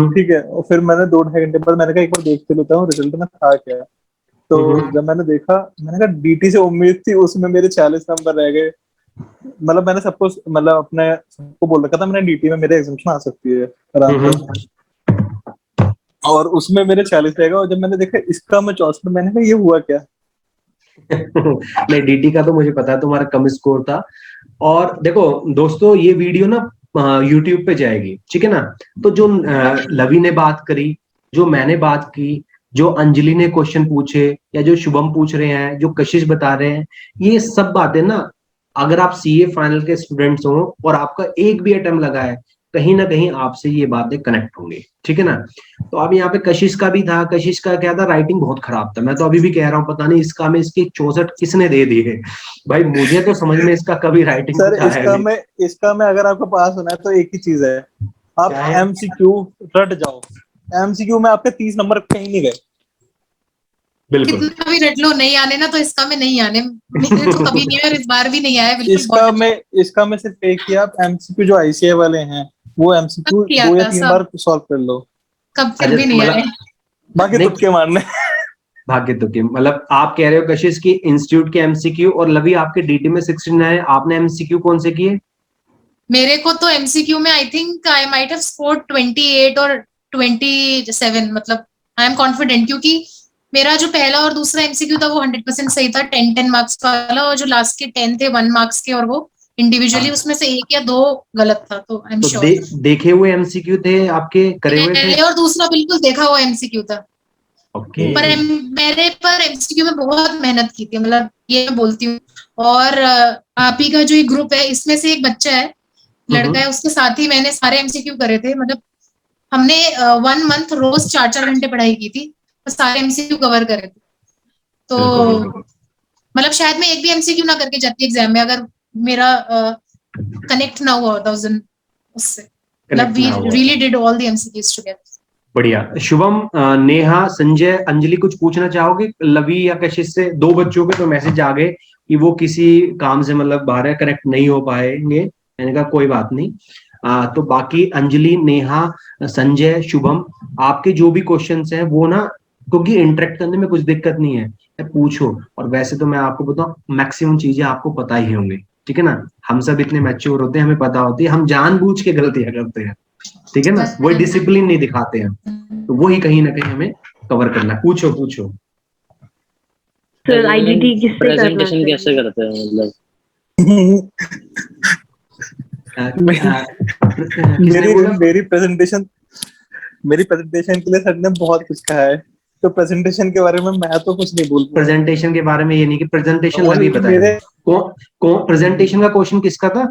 ठीक है, और फिर मैंने 2-2.5 घंटे बाद मैंने कहा एक बार देख के लेता हूँ रिजल्ट में था क्या। तो जब मैंने देखा, मैंने कहा डीटी से उम्मीद थी, उसमें मेरे 40 नंबर रह गए। मतलब मैंने सबको, मतलब अपने सबको बोल रखा था मैंने डीटी में मेरे एग्जामिशन आ सकती है आराम से, और उसमें मेरे 40 रहेगा। और जब मैंने देखा इसका मैं 64, मैंने कहा ये हुआ क्या।
नहीं, डीटी का तो मुझे पता है तुम्हारा कम स्कोर था। और देखो दोस्तों, ये वीडियो ना यूट्यूब पे जाएगी, ठीक है ना। तो जो लवी ने बात करी, जो मैंने बात की, जो अंजलि ने क्वेश्चन पूछे, या जो शुभम पूछ रहे हैं, जो कशिश बता रहे हैं, ये सब बातें ना, अगर आप सीए फाइनल के स्टूडेंट्स हो और आपका एक भी अटेम्प्ट लगा है, कहीं ना कहीं आपसे ये बातें कनेक्ट होंगी, ठीक है ना। तो अब यहाँ पे कशिश का भी था। कशिश का क्या था, राइटिंग बहुत खराब था। मैं तो अभी भी कह रहा हूँ, पता नहीं इसका में इसके 64 किसने दे दिए भाई। मुझे तो समझ में इसका कभी राइटिंग
सर
कुछ आया नहीं।
इसका में अगर आपको पास होना है तो एक ही चीज है, आप एमसीक्यू रट जाओ। एमसीक्यू में आपके 30 नंबर कहीं नहीं गए।
बिल्कुल।
कितना भी रट लो, नहीं आने ना, तो इसका में नहीं आने। मेरे तो कभी नहीं आया और इस बार भी नहीं आया। बिल्कुल
इसका में सिर्फ एक ही, आप एमसीक्यू जो आईसीए वाले हैं वो एमसीक्यू
किया
2 या
था
3
सब,
बार सॉल्व कर लो,
कब फिर भी नहीं आए।
बाकी
नहीं,
तुक्के मारने।
भाग्य तुक्के। मतलब आप कह रहे हो कशिश की इंस्टीट्यूट के एमसीक्यू, और लवी आपके डीटी में 69 है, आपने एमसीक्यू कौन से किए?
मेरे को तो एमसीक्यू में आई think I might have scored 28 और 27, मतलब आई एम कॉन्फिडेंट, क्योंकि मेरा जो पहला और दूसरा एमसीक्यू था वो 100% सही था, 10-10 मार्क्स वाला, और जो लास्ट के 10 थे 1 मार्क्स के, और वो इंडिविजुअली उसमें से 1 या 2 गलत था। तो आई एम श्योर
देखे हुए एमसीक्यू थे आपके, करे हुए थे?
पहले और दूसरा बिल्कुल देखा हुआ एमसीक्यू था।
ओके।
पर मेरे पर एमसीक्यू में बहुत मेहनत की थी, मतलब ये मैं बोलती हूँ। और आप ही का जो ये ग्रुप है, इसमें से एक बच्चा है, लड़का है, उसके साथ ही मैंने सारे एमसीक्यू करे थे। मतलब हमने 1 मंथ रोज 4-4 घंटे पढ़ाई की थी, तो सारे एमसीक्यू कवर करे थे। तो मतलब शायद मैं एक भी एमसीक्यू ना करके जाती एग्जाम में, अगर मेरा कनेक्ट ना हुआ होता उस दिन उससे। मतलब we really did all the MCQs together.
बढ़िया। शुभम, नेहा, संजय, अंजलि, कुछ पूछना चाहोगे लवी या कशिश से? 2 बच्चों के तो मैसेज आ गए कि वो किसी काम से मतलब बाहर है, कनेक्ट नहीं हो पाएंगे। मैंने कहा कोई बात नहीं। तो बाकी अंजलि, नेहा, संजय, शुभम, आपके जो भी क्वेश्चंस हैं वो ना, क्योंकि इंटरेक्ट करने में कुछ दिक्कत नहीं है, पूछो। और वैसे तो मैं आपको बताऊं, मैक्सिमम चीजें आपको पता ही होंगी, ठीक है ना। हम सब इतने मैच्योर होते हैं, हमें पता होती है, हम जानबूझ के गलतियां करते हैं, ठीक है ना। वही डिसिप्लिन नहीं दिखाते हैं, तो वही कहीं ना कहीं हमें कवर करना है। पूछो पूछो।
सर आईडीटी किससे
प्रेजेंटेशन कैसे करते हैं मतलब?
मेरी प्रेजेंटेशन के लिए सर ने बहुत कुछ कहा है, तो प्रेजेंटेशन के बारे में मैं तो कुछ नहीं बोल पाऊंगा।
प्रेजेंटेशन के बारे में ये नहीं कि प्रेजेंटेशन
और
लवी बताएगा।
मेरे
प्रेजेंटेशन का क्वेश्चन किसका था?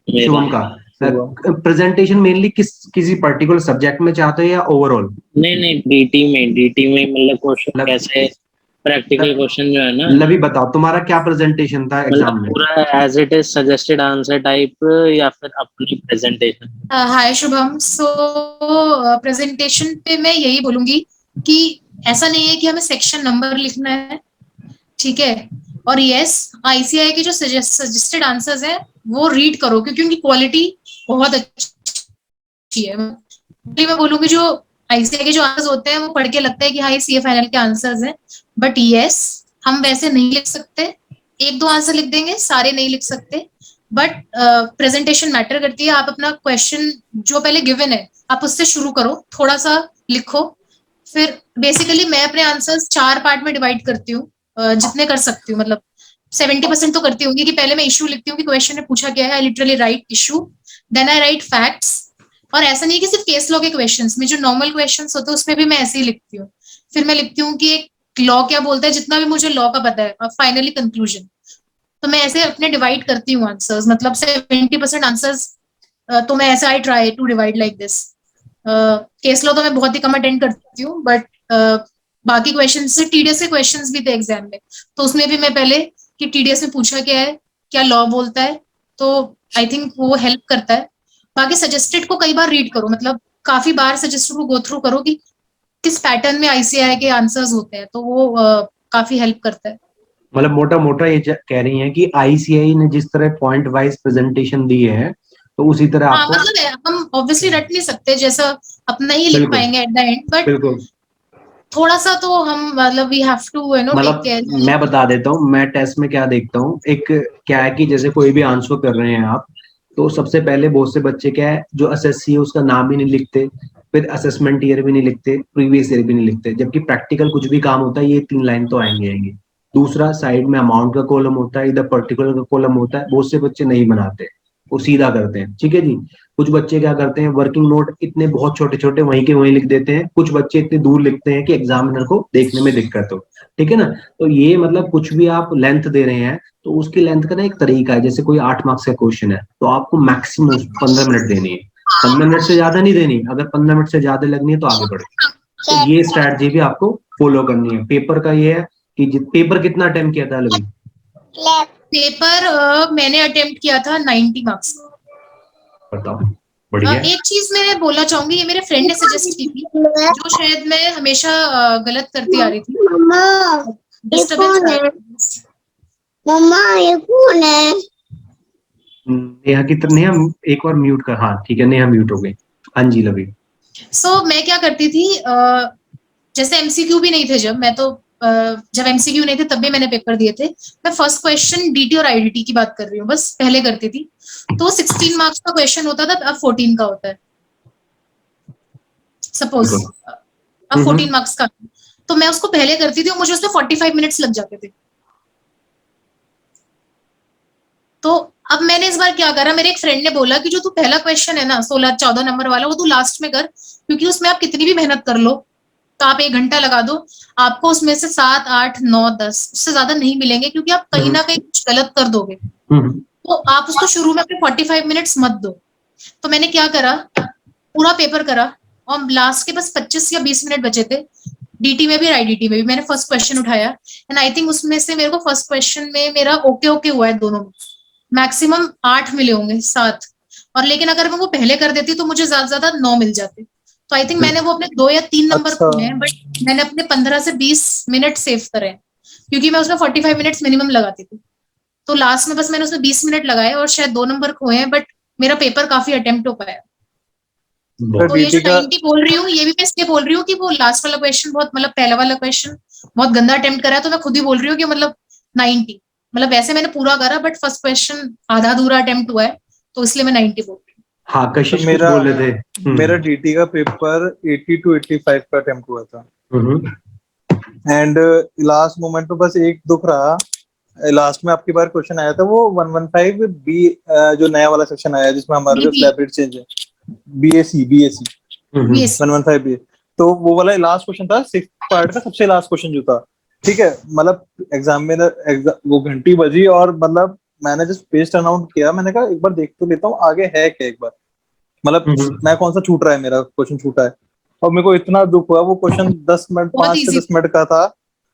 शुभम का। प्रेजेंटेशन मेनली किसी पर्टिकुलर सब्जेक्ट में चाहते हो या ओवरऑल?
नहीं, डीटी में मतलब क्वेश्चन कैसे, प्रैक्टिकल क्वेश्चन जो है ना।
लवी बताओ, तुम्हारा क्या प्रेजेंटेशन था एग्जाम में?
पूरा as it is suggested answer type या फिर अपनी presentation?
Hi Shubham, so presentation पे मैं यही बोलूंगी कि ऐसा नहीं है कि हमें सेक्शन नंबर लिखना है, ठीक है। और यस, आईसीआई के जो सजेस्टेड आंसर्स हैं वो रीड करो, क्योंकि उनकी क्वालिटी बहुत अच्छी है। मैं बोलूंगी जो आईसीआई के जो आंसर्स होते हैं वो पढ़ के लगता है कि हाँ ये सीए फाइनल के आंसर्स हैं, बट यस हम वैसे नहीं लिख सकते। 1-2 आंसर लिख देंगे, सारे नहीं लिख सकते। बट प्रेजेंटेशन मैटर करती है। आप अपना क्वेश्चन जो पहले गिवन है आप उससे शुरू करो, थोड़ा सा लिखो, फिर बेसिकली मैं अपने आंसर्स 4 पार्ट में डिवाइड करती हूँ, जितने कर सकती हूँ। मतलब 70% तो करती होंगी कि पहले मैं इशू लिखती हूँ कि क्वेश्चन में पूछा गया है, I literally write issue, then I write facts. और ऐसा नहीं है कि सिर्फ केस लॉ के क्वेश्चंस में, जो नॉर्मल क्वेश्चंस होते हैं उसमें भी मैं ऐसे ही लिखती हूँ। फिर मैं लिखती हूँ कि एक लॉ क्या बोलता है, जितना भी मुझे लॉ का पता है, और फाइनली कंक्लूजन। तो मैं ऐसे अपने डिवाइड करती हूँ आंसर्स, मतलब 70% आंसर्स तो मैं ऐसे I try to divide like this. Case law तो मैं बहुत ही कम अटेंड करती हूँ, बट बाकी क्वेश्चन से टीडीएस के क्वेश्चंस भी थे एग्जाम में, तो उसमें भी मैं पहले कि टीडीएस में पूछा क्या है, क्या लॉ बोलता है, तो आई थिंक वो हेल्प करता है। बाकी सजेस्टेड को कई बार रीड करो, मतलब काफी बार सजेस्टेड को गो थ्रू करो कि किस पैटर्न में आईसीआई के आंसर्स होते हैं, तो वो काफी हेल्प करता है।
मतलब मोटा मोटा ये कह रही हैं कि आईसीआई ने जिस तरह पॉइंट वाइज प्रेजेंटेशन दी है तो उसी तरह
हाँ
आपको,
मतलब हम ऑब्वियसली रट नहीं सकते जैसा अपना ही लिख
बिल्कुल
पाएंगे एट द एंड, बट
बिल्कुल,
थोड़ा सा तो हम मतलब वी हैव टू टेक
मतलब
केयर।
मैं बता देता हूँ, मैं टेस्ट में क्या देखता हूँ। एक क्या है कि जैसे कोई भी आंसर कर रहे हैं आप, तो सबसे पहले बहुत से बच्चे क्या है जो एसएससी है उसका नाम भी नहीं लिखते, फिर असेसमेंट ईयर भी नहीं लिखते, प्रीवियस ईयर भी नहीं लिखते, जबकि प्रैक्टिकल कुछ भी काम होता है ये 3 लाइन तो आएंगे। दूसरा साइड में अमाउंट का कॉलम होता है, इधर पर्टिकुलर का कॉलम होता है, बहुत से बच्चे नहीं बनाते, वो सीधा करते हैं, ठीक है जी। कुछ बच्चे क्या करते हैं, वर्किंग नोट इतने बहुत छोटे छोटे वहीं के वहीं लिख देते हैं, कुछ बच्चे इतने दूर लिखते हैं कि एग्जामिनर को देखने में दिक्कत हो, ठीक है ना। तो ये मतलब कुछ भी आप लेंथ दे रहे हैं तो उसकी लेंथ का ना एक तरीका है। जैसे कोई 8 मार्क्स का क्वेश्चन है तो आपको मैक्सिमम 15 मिनट देनी है, 15 मिनट से ज्यादा नहीं देनी। अगर 15 मिनट से ज्यादा लगनी है तो आगे बढ़े। तो ये स्ट्रैटेजी भी आपको फॉलो करनी है। पेपर का ये है कि पेपर कितना अटेम्प्ट किया था लवी?
पेपर मैंने अटेम्प्ट किया था 90 मार्क्स।
बताओ, बढ़िया।
एक चीज मैं बोलना चाहूंगी, ये मेरे फ्रेंड ने सजेस्ट की थी, जो शायद मैं हमेशा गलत करती आ रही थी। डिस्टर्बेंस
मम्मा ये कौन है?
नेहा की तरह, नेहा एक बार म्यूट कर, हाँ ठीक है, नेहा म्यूट हो गई। हाँ जी लवी।
सो मैं क्या करती थी, जैसे एमसीक्यू भी नहीं थे जब मैं तो जब एमसीक्यू नहीं थे तब भी मैंने पेपर दिए थे। मैं फर्स्ट क्वेश्चन डीटी और आईडीटी की बात कर रही हूँ, बस पहले करती थी। तो 16 मार्क्स का क्वेश्चन होता था, अब 14 का होता है सपोज, अब 14 मार्क्स का। तो मैं उसको पहले करती थी और मुझे उसमें 45 मिनट्स लग जाते थे। तो अब मैंने इस बार क्या करा, मेरे एक फ्रेंड ने बोला कि जो तू पहला क्वेश्चन है ना 16-14 नंबर वाला, वो तू लास्ट में कर, क्योंकि उसमें आप कितनी भी मेहनत कर लो, तो आप 1 घंटा लगा दो, आपको उसमें से 7, 8, 9, 10 उससे ज्यादा नहीं मिलेंगे, क्योंकि आप कहीं ना कहीं कुछ गलत कर दोगे। तो आप उसको शुरू में अपने 45 मिनट्स मत दो। तो मैंने क्या करा, पूरा पेपर करा और लास्ट के बस 25 या 20 मिनट बचे थे। डीटी में भी और आईडीटी में भी मैंने फर्स्ट क्वेश्चन उठाया, एंड आई थिंक उसमें से मेरे को फर्स्ट क्वेश्चन में मेरा ओके ओके हुआ है दोनों में, मैक्सिमम 8 मिले होंगे, 7। और लेकिन अगर मैं वो पहले कर देती तो मुझे ज्यादा ज्यादा 9 मिल जाते। तो आई थिंक मैंने वो अपने 2 या 3 नंबर
अच्छा।
खोए हैं, बट मैंने अपने 15 से 20 मिनट सेव करे हैं, क्योंकि मैं उसमें 45 मिनट्स मिनिमम लगाती थी। तो लास्ट में बस मैंने उसमें 20 मिनट लगाए और शायद 2 नंबर खोए हैं, बट मेरा पेपर काफी अटेम्प्ट हो पाया। तो ये जो 90 बोल रही हूँ, ये भी मैं इसलिए बोल रही हूँ कि वो लास्ट वाला क्वेश्चन बहुत, मतलब पहला वाला क्वेश्चन बहुत गंदा अटेम्प्ट करा है, तो मैं खुद ही बोल रही हूँ कि मतलब 90, मतलब वैसे मैंने पूरा करा बट फर्स्ट क्वेश्चन आधा अधूरा अटेम्प्ट हुआ है, तो इसलिए मैं 90 बोल रही हूँ।
हाँ कशिश
तो
कुछ बोल रहे थे।
मेरा डीटी का पेपर 80 to 85 का अटेम्प्ट हुआ था, एंड लास्ट मोमेंट पे बस एक दुख रहा। लास्ट में आपकी बार क्वेश्चन आया था वो 115 बी, जो नया वाला सेक्शन आया जिसमें हमारे जो स्लैब रेट चेंज है, बीएससी 115 बी। तो वो वाला लास्ट क्वेश्चन था, 6th पार्ट का सबसे लास्ट क्वेश्चन जो था, ठीक है। मतलब वो घंटी बजी और मतलब मैंने जस्ट पेज टर्न आउट किया, मैंने कहा एक बार देख तो लेता हूँ आगे है क्या, एक बार मतलब मैं कौन सा छूट रहा है, मेरा क्वेश्चन छूटा है। और मेरे को इतना दुख हुआ, वो क्वेश्चन 10 मिनट, 5 से 10 मिनट का था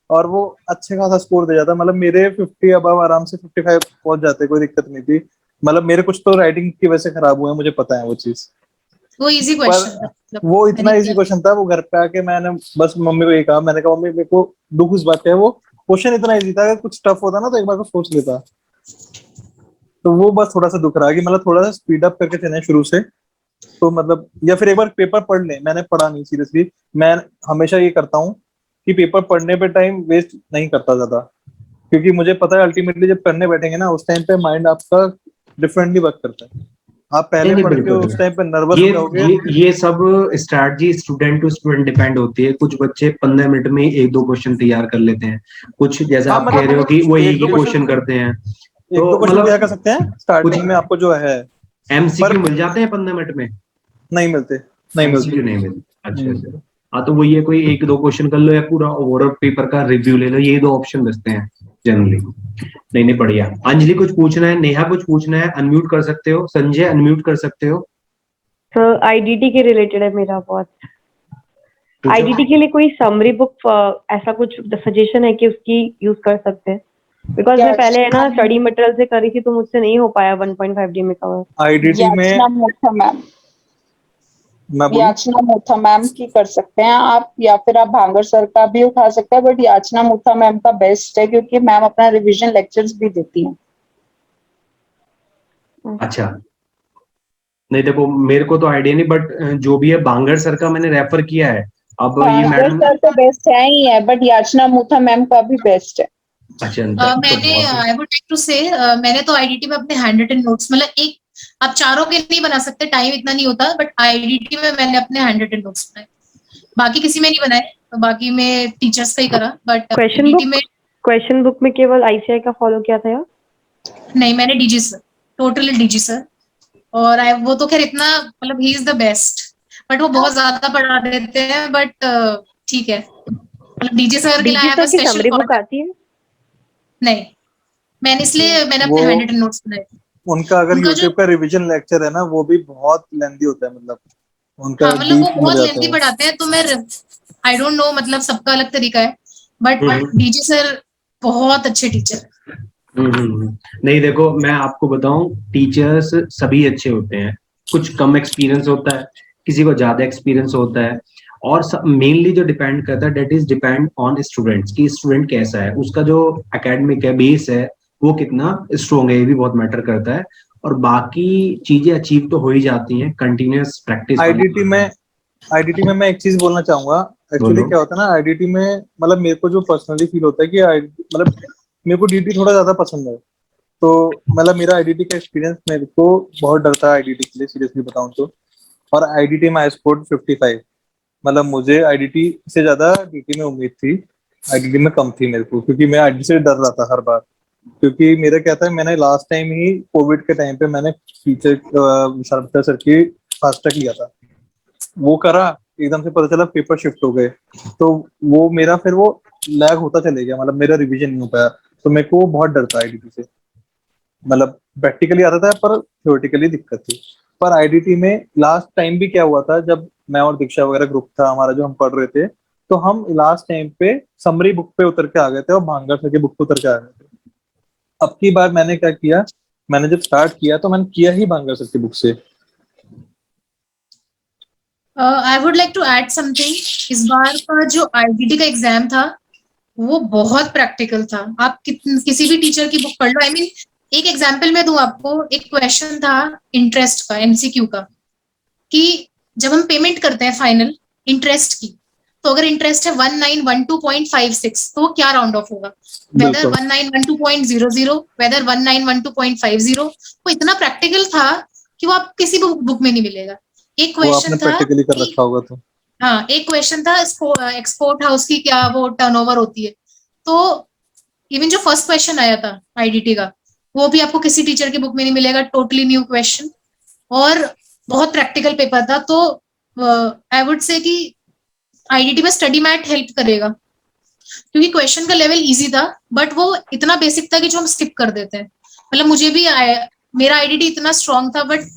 और वो अच्छे खासा स्कोर दे जाता, मतलब मेरे 50 अबव आराम से 55 पहुंच जाते, कोई दिक्कत नहीं थी। मतलब मेरे कुछ तो राइटिंग की वजह से खराब हुए, मुझे पता है वो चीज।
वो इजी क्वेश्चन था,
वो इतना इजी क्वेश्चन था, वो घर पे आके मैंने बस मम्मी को ये कहा, मैंने कहा मम्मी मेरे को दुख इस बात का है, वो क्वेश्चन इतना इजी था, अगर कुछ टफ होता ना तो एक बार को सोच लेता। तो वो बस थोड़ा सा दुख रहा कि मतलब थोड़ा सा स्पीड अप करके चले शुरू से, तो मतलब या फिर एक बार पेपर पढ़ ले। मैंने पढ़ा नहीं सीरियसली, मैं हमेशा ये करता हूँ कि पेपर पढ़ने पे टाइम वेस्ट नहीं करता ज्यादा, क्योंकि मुझे पता है अल्टीमेटली जब पढ़ने बैठेंगे ना उस टाइम पे माइंड आपका डिफरेंटली वर्क करता है। आप पहले पढ़ के उस टाइम पे नर्वस हो जाओगे।
ये सब strategy student to student depend होती है। कुछ बच्चे 15 मिनट में 1-2 क्वेश्चन तैयार कर लेते हैं, कुछ जैसा आप कह रहे हो कि वो एक ही क्वेश्चन करते हैं।
एक दो क्वेश्चन क्या कर सकते हैं स्टार्टिंग में, आपको जो है
एमसीक्यू मिल जाते हैं 15 मिनट में,
नहीं मिलते,
एमसीक्यू नहीं मिलते। अच्छा अच्छा, हाँ तो वो ये कोई 1-2 क्वेश्चन कर लो या पूरा ओवरऑल पेपर का रिव्यू ले लो, ये 2 ऑप्शन बचते हैं जनरली। नहीं बढ़िया। अंजलि कुछ पूछना है, नेहा कुछ पूछना है, अनम्यूट कर सकते हो, संजय अनम्यूट कर सकते हो।
सर आईडीटी के रिलेटेड है मेरा बहुत। आईडीटी के लिए कोई समरी बुक ऐसा कुछ सजेशन है कि उसकी यूज कर सकते हैं? बिकॉज मैं पहले है ना
याचना
स्टडी मटेरियल से करी थी तो मुझसे नहीं हो पाया 1.5D में कवर।
आईडीटी में
याचना मोथा मैम
मैं बोलूं,
याचना मोथा मैम की कर सकते हैं आप, या फिर आप भांगर सर का भी उठा सकते हैं, बट याचना मोथा मैम का बेस्ट है क्योंकि मैम अपना रिवीजन लेक्चर्स भी देती हैं।
अच्छा, नहीं देखो मेरे को तो आइडिया नहीं, बट जो भी है बांगर सर का मैंने रेफर किया है। अब ये
भांगर
मैडम,
सर तो बेस्ट है ही है, बट याचना मोथा मैम का भी बेस्ट है।
अच्छा तो
मैंने
बहुत
आई वुड लाइक टू से मैंने तो आईडीटी में अपने हैंड रिटन नोट्स, मतलब एक आप चारों के नहीं बना सकते, टाइम इतना नहीं होता, बट आईडीटी में मैंने अपने हैंड रिटन नोट्स बनाए, बाकी किसी में नहीं बनाए, तो बाकी में टीचर्स का ही करा, बट
क्वेश्चन बुक में केवल आईसीआई का फॉलो किया था यार?
नहीं, मैंने DG sir, totally DG sir. और वो तो खैर इतना, मतलब he is the best, but वो बहुत ज्यादा पढ़ा देते हैं, बट ठीक है, मतलब डीजी सर के लिए
डीजी सर की समरी बुक आती है?
नहीं, मैंने इसलिए मैंने
वो
अपने हैंड रिटन नोट्स बनाए।
उनका अगर
उनका जो,
यूट्यूब का रिवीजन लेक्चर है ना, वो भी बहुत लेंदी होता है, मतलब उनका
हाँ मतलब वो
डीप में
बहुत
जाता
लेंथी
है।
पढ़ाते हैं, तो मैं आई डोंट नो, मतलब सबका अलग तरीका है, बट डीजी सर बहुत अच्छे टीचर।
नहीं देखो मैं आपको बताऊं, टीचर्स सभी अच्छे होते हैं, कुछ कम एक्सपीरियंस होता है, किसी को ज्यादा एक्सपीरियंस होता है, और मेनली जो डिपेंड करता है that is depend on students कि स्टूडेंट कैसा है, उसका जो एकेडमिक है बेस है वो कितना स्ट्रोंग है, ये भी बहुत मैटर करता है। और बाकी चीजें अचीव तो हो ही जाती हैं, कंटिन्यूअस प्रैक्टिस।
आईडीटी में मैं एक चीज बोलना चाहूंगा। एक्चुअली
बोलो।
क्या होता है ना, आईडीटी में मतलब मेरे को जो पर्सनली फील होता है कि मतलब मेरे को डीटी थोड़ा ज्यादा पसंद है। तो मतलब मेरा आईडीटी का एक्सपीरियंस, मेरे को बहुत डर था आईडीटी के लिए, सीरियसली बताऊं तो। और आईडीटी में आई स्कोर्ड 55। मतलब मुझे आईडीटी से ज्यादा डीटी में उम्मीद थी, आईडीटी में कम थी मेरे को, क्योंकि मैं आईडीटी से डर रहा था हर बार। क्योंकि मेरा क्या था, मैंने लास्ट टाइम ही कोविड के टाइम पे मैंने टीचर शर्मिष्ठा सर की फास्ट ट्रैक लिया था, वो करा, एकदम से पता चला पेपर शिफ्ट हो गए, तो वो मेरा फिर वो लैग होता चले गया, मतलब मेरा रिवीजन नहीं हो पाया। तो मेरे को बहुत डर था आईडीटी से, मतलब प्रैक्टिकली आता था पर थ्योरेटिकली दिक्कत थी। पर आईडीटी में लास्ट टाइम भी क्या हुआ था, जब मैं और दीक्षा वगैरह ग्रुप था हमारा जो हम पढ़ रहे थे, तो हम लास्ट टाइम पे समरी बुक पे उतर के आ गए थे और भांगर सर की बुक पे उतर के आ गए थे। अब की बार मैंने क्या किया, मैंने जब स्टार्ट किया तो मैंने किया ही भांगर सर की बुक से।
I would like to add something, इस बार का जो आईडीटी का एग्जाम था वो बहुत प्रैक्टिकल था। आप किसी भी टीचर की बुक पढ़ लो, आई मीन एक एग्जाम्पल मैं दूं आपको, एक क्वेश्चन था इंटरेस्ट का, एमसीक्यू का, कि जब हम पेमेंट करते हैं फाइनल इंटरेस्ट की, तो अगर इंटरेस्ट है 1912.56 तो वो क्या राउंड ऑफ होगा, वेदर 1912.00, वेदर 1912.50। वो इतना प्रैक्टिकल था कि वो आप किसी बुक में नहीं मिलेगा। एक
वो
क्वेश्चन
आपने
था
प्रैक्टिकली कर रखा होगा तो।
हाँ, एक क्वेश्चन था एक्सपोर्ट हाउस की क्या वो टर्नओवर होती है, तो इवन जो फर्स्ट क्वेश्चन आया था आईडीटी का, वो भी आपको किसी टीचर की बुक में नहीं मिलेगा, टोटली न्यू क्वेश्चन, और बहुत प्रैक्टिकल पेपर था। तो आई वुड से कि आईडीटी में स्टडी मैट हेल्प करेगा, क्योंकि क्वेश्चन का लेवल इजी था, बट वो इतना बेसिक था कि जो हम स्किप कर देते हैं। मतलब मुझे भी मेरा आईडीटी इतना स्ट्रांग था, बट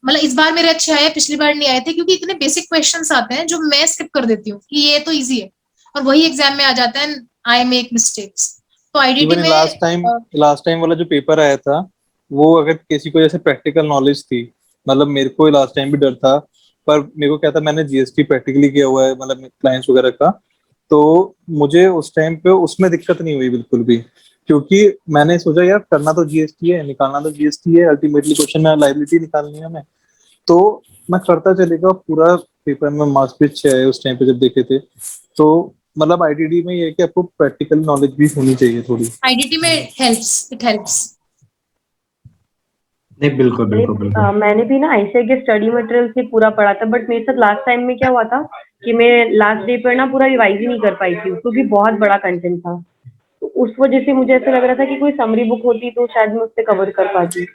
मतलब इस बार मेरे अच्छे आए, पिछली बार नहीं आए थे, क्योंकि इतने बेसिक क्वेश्चंस आते हैं जो मैं स्किप कर देती हूँ कि ये तो इजी है, और वही एग्जाम में आ जाता है, आई मेक मिस्टेक्स। तो आईडीटी
इवन
में
लास्ट टाइम वाला जो पेपर आया था, वो अगर किसी को जैसे प्रैक्टिकल नॉलेज थी, मतलब मेरे को लास्ट टाइम भी डर था, पर मेरे को क्या था, मैंने जीएसटी प्रैक्टिकली किया हुआ है, मतलब क्लाइंट्स वगैरह का, तो मुझे उस टाइम पे उसमें दिक्कत नहीं हुई बिल्कुल भी। क्योंकि मैंने सोचा यार करना तो जीएसटी है, निकालना तो जीएसटी है, अल्टीमेटली क्वेश्चन में लायबिलिटी निकालनी है हमें, तो मैं करता चलेगा पूरा। पेपर में मार्क्स भी अच्छे आए उस टाइम पे जब देखे थे। तो मतलब आईडीडी में ये है कि आपको प्रैक्टिकल नॉलेज भी होनी चाहिए थोड़ी।
आईडीटी में इट हेल्प्स।
नहीं बिल्कुल बिल्कुल बिल्कुल।
मैंने भी ना आईसीआई के स्टडी मटेरियल से पूरा पढ़ा था, बट मेरे साथ लास्ट टाइम में क्या हुआ था कि मैं लास्ट डे पर ना पूरा रिवाइज ही नहीं कर पाई थी, क्योंकि बहुत बड़ा कंटेंट था। तो उस वजह से मुझे ऐसा लग रहा था कि कोई समरी बुक होती तो शायद मैं उससे कवर कर पाती।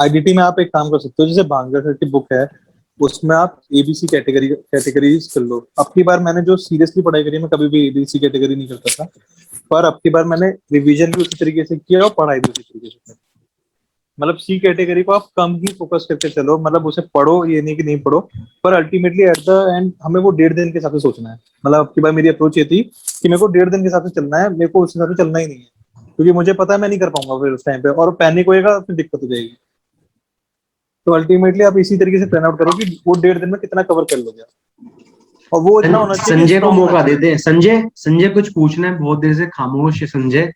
आईडीटी में आप एक काम कर सकते हो, जैसे भांगर सर की बुक है, उसमें आप एबीसी कैटेगरीज कर लो। अब की बार मैंने जो सीरियसली पढ़ाई करी, मैं कभी भी एबीसी कैटेगरी नहीं करता था, पर अब की बार मैंने रिवीजन भी उसी तरीके से किया और पढ़ाई भी उसी तरीके से की। मतलब सी कैटेगरी को आप कम ही फोकस करके चलो, मतलब उसे पढ़ो, ये नहीं कि नहीं पढ़ो, पर अल्टीमेटली एट द एंड हमें वो 1.5 दिन के हिसाब से सोचना है। मतलब अब की बार मेरी अप्रोच ये थी कि मेरे को 1.5 दिन के हिसाब से चलना है, मेरे को उस हिसाब से चलना ही नहीं है। क्योंकि मुझे पता है मैं नहीं कर पाऊंगा फिर उस टाइम पे, और पैनिक होएगा फिर दिक्कत हो जाएगी। तो अल्टीमेटली आप इसी तरीके से प्लान आउट करो कि वो 1.5 दिन में कितना कवर कर लोगे और वो इतना होना चाहिए कि
संजय को
strong
मौका
होना चाहिए।
देते हैं। संजय कुछ पूछना है, बहुत देर से खामोश है संजय।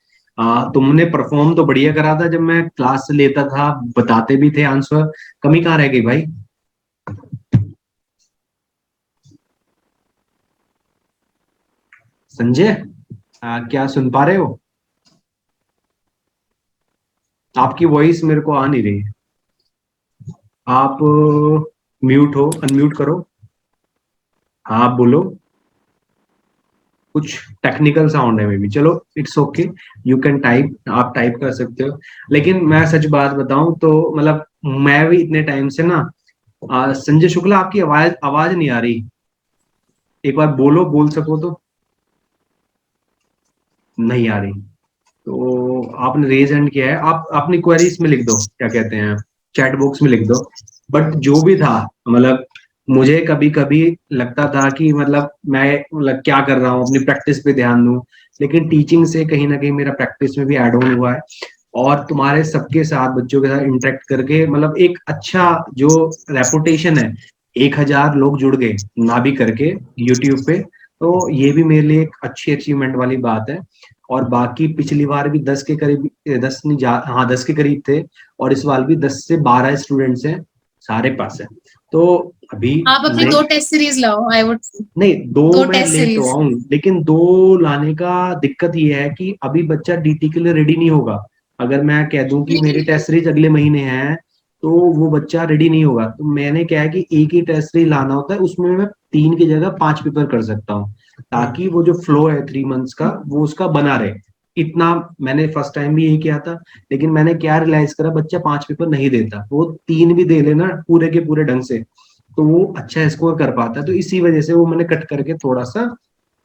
तुमने परफॉर्म तो बढ़िया करा था, जब मैं क्लास लेता था बताते भी थे आंसर, कमी कहाँ रह गई भाई? संजय क्या सुन पा रहे हो? आपकी वॉइस मेरे को आ नहीं रही है। आप म्यूट हो, अनम्यूट करो। हाँ आप बोलो। कुछ टेक्निकल साउंड है मे बी, चलो it's okay, you can type, आप टाइप कर सकते हो। लेकिन मैं सच बात बताऊं तो मतलब मैं भी इतने टाइम से ना संजय शुक्ला आपकी आवाज आवाज नहीं आ रही, एक बार बोलो, बोल सको तो। नहीं आ रही तो आपने रेज हैंड किया है, आप अपनी क्वेरी इसमें लिख दो, क्या कहते हैं, चैट बॉक्स में लिख दो। बट जो भी था मतलब मुझे कभी कभी लगता था कि मतलब मैं मतलब क्या कर रहा हूँ, अपनी प्रैक्टिस पे ध्यान दूं, लेकिन टीचिंग से कहीं ना कहीं मेरा प्रैक्टिस में भी ऐड ऑन हुआ है। और तुम्हारे सबके साथ बच्चों के साथ इंटरेक्ट करके मतलब एक अच्छा जो रेपुटेशन है, 1,000 लोग जुड़ गए ना भी करके यूट्यूब पे, तो ये भी मेरे लिए एक अच्छी अचीवमेंट वाली बात है। और बाकी पिछली बार भी 10 के करीब, 10 नहीं हाँ 10 के करीब थे, और इस बार भी 10 से 12 स्टूडेंट्स हैं सारे पास है। तो अभी
आप अपनी 2 टेस्ट सीरीज लाओ, आई वुड
नहीं, 2
2
मैं
टेस्ट
ले तो
सीरीज।
आऊं, लेकिन 2 लाने का दिक्कत ये है कि अभी बच्चा डीटी के लिए रेडी नहीं होगा। अगर मैं कह दूं कि मेरी टेस्ट सीरीज अगले महीने है, तो वो बच्चा रेडी नहीं होगा। तो मैंने क्या है कि एक ही टेस्ट सीरीज लाना होता है, उसमें मैं 3 की जगह 5 पेपर कर सकता हूँ, ताकि वो जो फ्लो है 3 मंथ्स का वो उसका बना रहे। इतना मैंने फर्स्ट टाइम भी यही किया था, लेकिन मैंने क्या रियलाइज करा, बच्चा 5 पेपर नहीं देता, वो 3 भी दे लेना पूरे के पूरे ढंग से, तो वो अच्छा स्कोर कर पाता है। तो इसी वजह से वो मैंने कट करके थोड़ा सा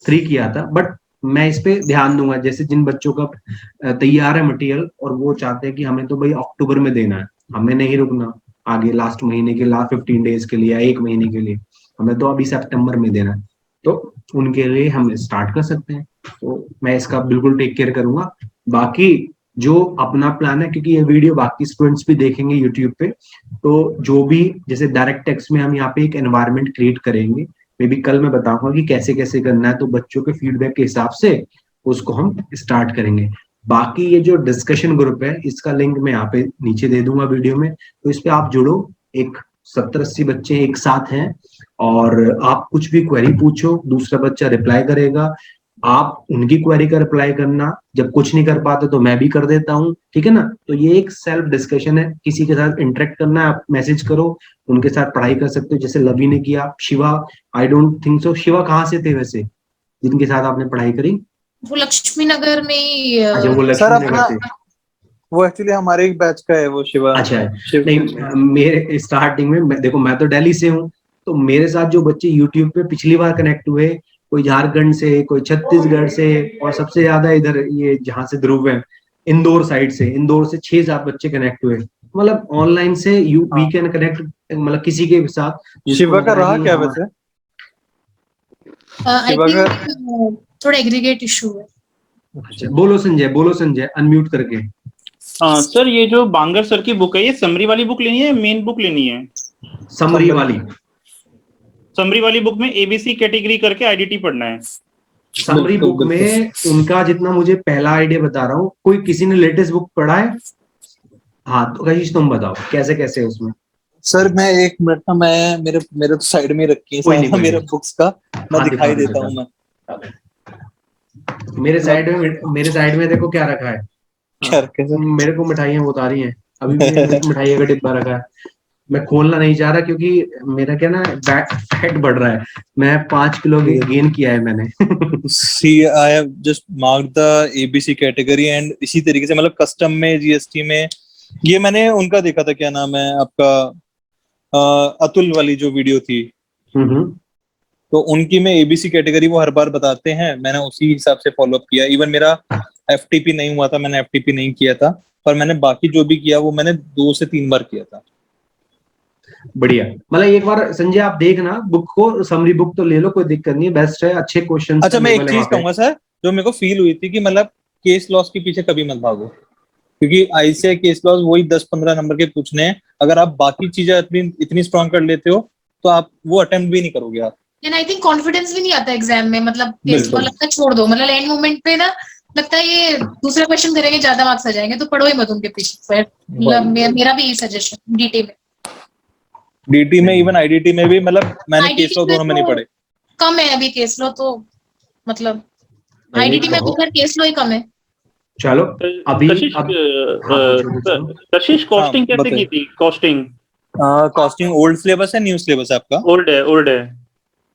3 किया था। बट मैं इस पे ध्यान दूंगा, जैसे जिन बच्चों का तैयार है मटेरियल और वो चाहते हैं कि हमें तो भाई अक्टूबर में देना है, हमें नहीं रुकना आगे लास्ट महीने के लास्ट 15 डेज के लिए या 1 महीने के लिए, हमें तो अभी सितंबर में देना है, तो उनके लिए हम स्टार्ट कर सकते हैं। तो मैं इसका बिल्कुल टेक केयर करूंगा। बाकी जो अपना प्लान है, क्योंकि ये वीडियो बाकी स्टूडेंट्स भी देखेंगे यूट्यूब पे, तो जो भी जैसे डायरेक्ट टेक्स्ट में हम यहाँ पे एक एनवायरनमेंट क्रिएट करेंगे, मे बी कल मैं बताऊंगा कि कैसे कैसे करना है, तो बच्चों के फीडबैक के हिसाब से उसको हम स्टार्ट करेंगे। बाकी ये जो डिस्कशन ग्रुप है, इसका लिंक मैं यहाँ पे नीचे दे दूंगा वीडियो में, तो इस पे आप जुड़ो। एक 70-80 बच्चे एक साथ हैं, और आप कुछ भी क्वेरी पूछो, दूसरा बच्चा रिप्लाई करेगा, आप उनकी क्वेरी का रिप्लाई करना, जब कुछ नहीं कर पाते तो मैं भी कर देता हूँ, ठीक है ना। तो ये एक सेल्फ डिस्कशन है, किसी के साथ इंटरेक्ट करना है आप मैसेज करो, उनके साथ पढ़ाई कर सकते हो, जैसे लवी ने किया। Shiva, I don't think so, Shiva कहाँ से थे वैसे जिनके साथ आपने पढ़ाई करी?
वो लक्ष्मी नगर में ही
अच्छा वो
सर
लक्ष्मी नगर
अपना
से।
वो एक्चुअली हमारे एक बैच का है वो शिवा।
अच्छा
शिव
नहीं, मेरे स्टार्टिंग में देखो मैं तो दिल्ली से हूँ, तो मेरे साथ जो बच्चे यूट्यूब पे पिछली बार कनेक्ट हुए, कोई झारखंड से, कोई छत्तीसगढ़ से, और सबसे ज्यादा इधर ये जहाँ से ध्रुव है, इंदौर साइड से, इंदौर से 6-7 बच्चे कनेक्ट हुए। मतलब ऑनलाइन से यू वी कैन कनेक्ट, मतलब किसी के साथ जिसको
शिवा
लग
का
रहा है
रहा
कि
क्या
हाँ,
वैसे?
आई
शिवा का
थिंक थोड़ा एग्रीगेट इशू है।
अच्छा बोलो संजय अनम्यूट करके।
सर ये जो बांगर सर की बुक है, ये समरी वाली बुक लेनी है, मेन बुक लेनी है?
समरी वाली,
समरी वाली बुक में एबीसी कैटेगरी करके आईडीटी पढ़ना है।
समरी बुक में उनका जितना मुझे पहला आइडिया बता रहा हूँ, कोई किसी ने लेटेस्ट बुक पढ़ा है? हाँ तो कशिश तुम बताओ कैसे कैसे है उसमें।
सर मैं 1 मिनट ना, मैं मेरे मेरे तो साइड में रखी है
कोई नहीं,
सारा
कोई
मेरा
नहीं।
बुक्स का, मैं
हाँ
दिखाई
दिखाओ
देता हूँ मैं।
मेरे साइड में देखो क्या रखा है।
क्या रखे सर?
मेरे को मिठाइयाँ बता रही हैं, अभी भी मिठाइयों का डिब्बा रखा है, मैं खोलना नहीं चाह रहा क्योंकि मेरा क्या ना फैट बढ़ रहा है, मैं 5 किलो गेन किया है मैंने।
See I have just mark the ABC category and इसी तरीके से मतलब कस्टम में जीएसटी में ये मैंने उनका देखा था, क्या नाम है आपका, अतुल वाली जो वीडियो थी, तो उनकी में एबीसी कैटेगरी वो हर बार बताते हैं, मैंने उसी हिसाब से फॉलो अप किया। इवन मेरा एफटीपी नहीं हुआ था, मैंने एफटीपी नहीं किया था, पर मैंने बाकी जो भी किया वो मैंने 2 से 3 बार किया था।
बढ़िया, मतलब एक बार संजय आप देखना बुक को, समरी बुक तो ले लो, कोई दिक्कत नहीं है, बेस्ट है, अच्छे क्वेश्चन।
अच्छा मैं एक चीज कहूंगा सर, जो मेरे को फील हुई थी कि मतलब केस लॉस के पीछे कभी मत भागो, क्योंकि आईसीआई केस लॉस वही 10-15 नंबर के पूछने हैं। अगर आप बाकी चीजें इतनी स्ट्रॉन्ग कर लेते हो तो आप वो अटेम्प्ट भी नहीं करोगे आप।
एंड आई थिंक कॉन्फिडेंस भी नहीं आता एग्जाम में, मतलब
बिल्कुल।
लगता है छोड़ दो, मतलब एंड मोमेंट पे ना लगता है ये दूसरा क्वेश्चन करेंगे ज्यादा मार्क्स आ जाएंगे, तो पढ़ो ही मत उनके पीछे। फिर मेरा भी यही सजेशन डीटी में।
डीटी में इवन आईडीटी में भी, मतलब मैंने केस लॉ दोनों में नहीं पढ़े।
कम है अभी केस लॉ, तो मतलब आईडीटी में भी केस लॉ ही कम है।
चलो अभी
कशिश कॉस्टिंग कैसे की थी?
कॉस्टिंग ओल्ड सिलेबस है न्यू सिलेबस है आपका?
ओल्ड है।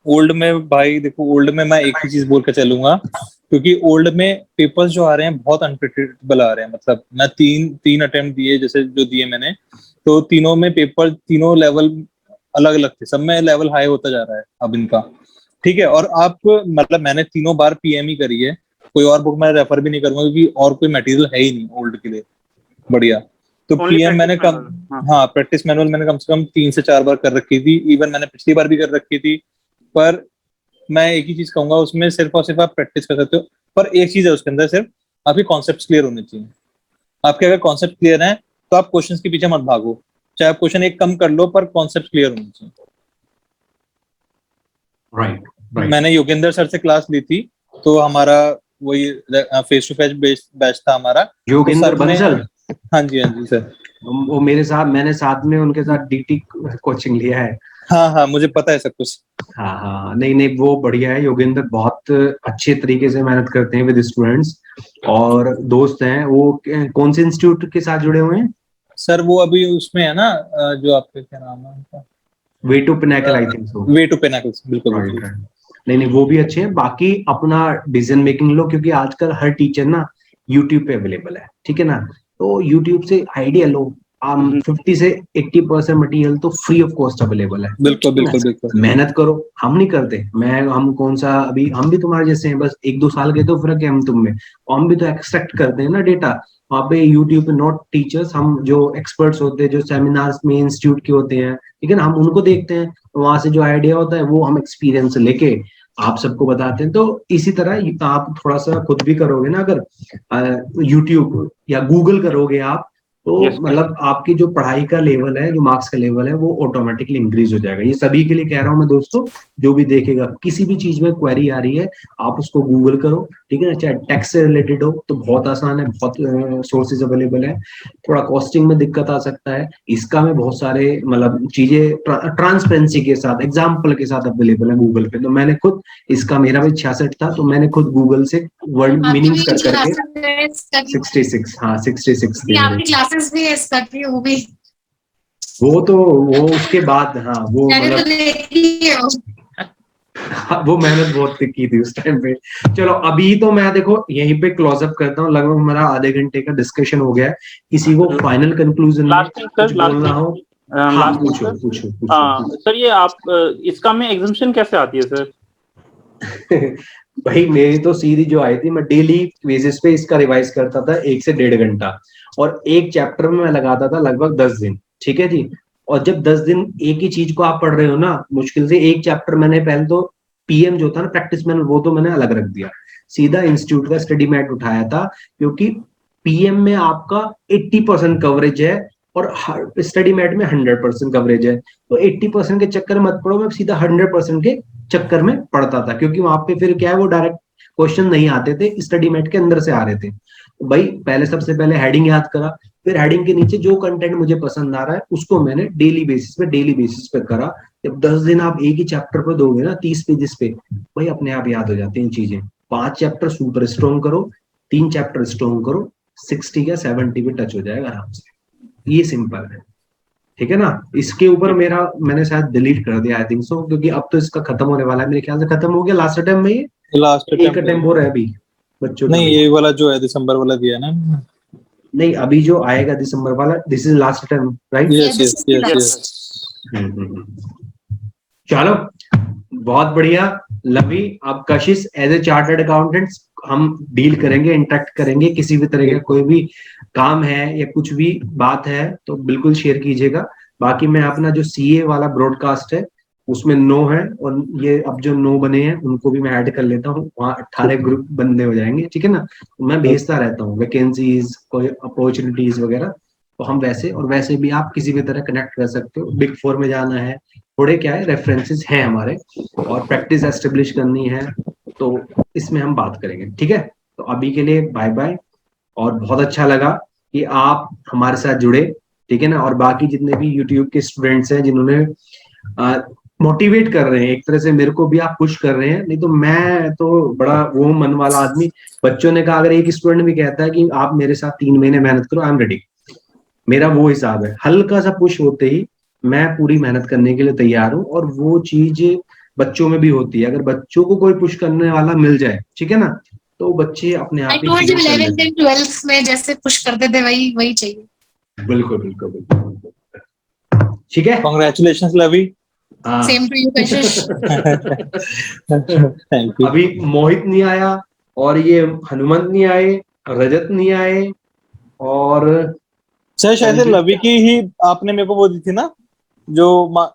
ओल्ड में भाई देखो, ओल्ड में मैं एक ही चीज बोल कर चलूंगा, क्योंकि ओल्ड में पेपर्स जो आ रहे हैं बहुत अनप्रिडिक्टेबल आ रहे हैं। मतलब मैं तीन अटेम्प्ट दिए, जैसे जो दिए मैंने, तो तीनों में पेपर तीनों लेवल अलग अलग थे, सब में लेवल हाई होता जा रहा है अब इनका। ठीक है, और आप मतलब मैंने तीनों बार पीएम ही करी है, कोई और बुक मैं रेफर भी नहीं करूंगा, क्योंकि और कोई मटेरियल है ही नहीं ओल्ड के लिए बढ़िया। तो पीएम मैंने प्रैक्टिस मैनुअल मैंने कम से कम 3 से 4 बार कर रखी थी, इवन मैंने पिछली बार भी कर रखी थी। पर मैं एक ही चीज कहूंगा, उसमें सिर्फ और सिर्फ आप प्रैक्टिस कर सकते हो, पर एक चीज है उसके अंदर, सिर्फ आपके कॉन्सेप्ट क्लियर होने चाहिए। आपके अगर कॉन्सेप्ट क्लियर है तो आप क्वेश्चंस के पीछे मत भागो, चाहे आप क्वेश्चन एक कम कर लो, पर कॉन्सेप्ट क्लियर होने चाहिए।
राइट।
मैंने योगेंद्र सर से क्लास ली थी, तो हमारा वही फेस टू फेस बैच था हमारा।
योगेंद्र बंसल?
हाँ जी सर,
वो मेरे साथ, मैंने साथ में उनके साथ डीटी कोचिंग लिया है।
हाँ मुझे पता है सब कुछ।
हाँ नहीं वो बढ़िया है। योगेंद्र बहुत अच्छे तरीके से मेहनत करते हैं विद स्टूडेंट्स, और दोस्त हैं वो। कौन से इंस्टीट्यूट के साथ जुड़े हुए हैं
सर? वो अभी उसमें है ना, जो आपके क्या नाम है उनका?
Way to pinnacle, I think so.
Way to pinnacle, बिल्कुल।
नहीं वो भी अच्छे हैं। बाकी अपना डिसीजन मेकिंग लो, क्योंकि आजकल हर टीचर ना यूट्यूब पे अवेलेबल है, ठीक है ना? तो यूट्यूब से आइडिया लो। 50 से 80% मटेरियल तो फ्री ऑफ कॉस्ट अवेलेबल है।
बिल्कुल।
मेहनत करो, हम नहीं करते। हम कौन सा, अभी हम भी तुम्हारे जैसे हैं, बस 1-2 साल के तो फर्क है हम तुम में। हम भी तो एक्सट्रैक्ट करते हैं ना डेटा वहाँ पे यूट्यूब पे, नॉट टीचर्स। हम जो एक्सपर्ट्स होते हैं, जो सेमिनार्स में इंस्टीट्यूट के होते हैं, ठीक है ना, हम उनको देखते हैं, वहां से जो आइडिया होता है वो हम एक्सपीरियंस लेके आप सबको बताते हैं। तो इसी तरह आप थोड़ा सा खुद भी करोगे ना, अगर यूट्यूब या गूगल करोगे आप, तो मतलब आपकी जो पढ़ाई का लेवल है, जो मार्क्स का लेवल है, वो ऑटोमेटिकली इंक्रीज हो जाएगा। ये सभी के लिए कह रहा हूं मैं दोस्तों, जो भी देखेगा, किसी भी चीज में क्वेरी आ रही है, आप उसको गूगल करो, ठीक है ना। चाहे टैक्स से रिलेटेड हो तो बहुत आसान है, बहुत सोर्सेज अवेलेबल है। थोड़ा कॉस्टिंग में दिक्कत आ सकता है, इसका में बहुत सारे मतलब चीजें ट्रांसपेरेंसी के साथ, एग्जाम्पल के साथ अवेलेबल है गूगल पे। तो मैंने खुद, इसका मेरा भी 66 था, तो मैंने खुद गूगल से वर्ड मीनिंग्स कर करके 66, हाँ 66
क्लासेस भी है इसका की,
वो उसके बाद, हाँ वो मतलब वो मेहनत बहुत की थी उस टाइम पे। चलो अभी तो मैं देखो यहीं पे क्लोज अप करता हूँ, लगभग हमारा आधे घंटे का डिस्कशन हो गया है। किसी को फाइनल कंक्लूजन बोलना हो? हाँ पूछो।
सर ये आप इसका में एग्जाम्पशन कैसे आती है सर?
भाई मेरी तो सीधी जो आई थी, मैं डेली बेसिस पे इसका रिवाइज करता था 1 से 1.5 घंटा, और एक चैप्टर में मैं लगाता था लगभग 10 दिन, ठीक है जी। और जब 10 दिन एक ही चीज को आप पढ़ रहे हो ना, मुश्किल से एक चैप्टर मैंने पहले तो पीएम जो था ना, प्रैक्टिस मैनुअल, वो तो मैंने अलग रख दिया, सीधा इंस्टीट्यूट का स्टडी मैट उठाया था, क्योंकि पीएम में आपका 80% कवरेज है और स्टडी मैट में 100% कवरेज है। तो 80% के चक्कर में मत पढ़ो, मैं सीधा 100% के चक्कर में पढ़ता था, क्योंकि वहां पे फिर क्या है, वो डायरेक्ट क्वेश्चन नहीं आते थे, स्टडी मैट के अंदर से आ रहे थे। तो भाई पहले सबसे पहले हेडिंग याद करा, फिर हेडिंग के नीचे जो कंटेंट मुझे पसंद आ रहा है उसको मैंने डेली बेसिस पे करा। जब 10 दिन आप एक ही चैप्टर पे दोगे ना 30 पेजेस पे, भाई अपने आप याद हो जाती हैं चीजें। 5 चैप्टर सुपर स्ट्रॉन्ग करो, 3 चैप्टर स्ट्रॉन्ग करो, 60 या 70 पे टच हो जाएगा आराम से। ये सिंपल है, ठीक है ना। इसके ऊपर मैंने शायद डिलीट कर दिया, आई थिंक सो, क्योंकि अब तो इसका खत्म होने वाला है, मेरे ख्याल से खत्म हो गया लास्ट अटेम्प्ट में। ये
लास्ट
एक अटेम्प्ट हो रहा है अभी बच्चों,
नहीं ये वाला जो है दिसंबर वाला दिया ना,
नहीं अभी जो आएगा दिसंबर वाला, this is last attempt, right?
Yes.
चलो बहुत बढ़िया लवी। अब कशिश एज ए चार्टर्ड अकाउंटेंट्स हम डील करेंगे, इंटरेक्ट करेंगे, किसी भी तरह का कोई भी काम है या कुछ भी बात है तो बिल्कुल शेयर कीजिएगा। बाकी मैं अपना जो सीए वाला ब्रॉडकास्ट है उसमें 9 है, और ये अब जो 9 बने हैं उनको भी मैं ऐड कर लेता हूँ, वहाँ 18 ग्रुप बनने हो जाएंगे, ठीक है ना। मैं भेजता रहता हूँ वैकेंसीज, कोई अपॉर्चुनिटीज वगैरह, तो हम वैसे और वैसे भी आप किसी भी तरह कनेक्ट कर सकते हो। बिग 4 में जाना है, थोड़े क्या है रेफरेंसेस हैं हमारे, और प्रैक्टिस एस्टेब्लिश करनी है, तो इसमें हम बात करेंगे, ठीक है। तो अभी के लिए बाय बाय, और बहुत अच्छा लगा कि आप हमारे साथ जुड़े, ठीक है ना। और बाकी जितने भी यूट्यूब के स्टूडेंट्स हैं जिन्होंने मोटिवेट कर रहे हैं, एक तरह से मेरे को भी आप पुश कर रहे हैं, नहीं तो मैं तो बड़ा वो मन वाला आदमी, बच्चों ने कहा अगर एक स्टूडेंट भी कहता है कि आप मेरे साथ 3 महीने मेहनत करो, आई एम रेडी, मेरा वो हिसाब है, हल्का सा पुश होते ही मैं पूरी मेहनत करने के लिए तैयार हूँ। और वो चीज बच्चों में भी होती है, अगर बच्चों को कोई पुश करने वाला मिल जाए, ठीक है ना, तो बच्चे अपने
आई
आप ही
टोल्ड यू
चीजें कर
11th
लेते
and 12th में जैसे पुश करते थे वही वही चाहिए।
हैं। बिल्कुल बिल्कुल बिल्कुल, ठीक है।
कॉन्ग्रेचुलेशन लवी।
हाँ।
Same to you Kashish.
Thank you.
अभी मोहित नहीं आया, और ये हनुमंत नहीं आए, रजत नहीं आए, और
सर शायद से लवी की ही आपने मेरे को वो दी थी ना, जो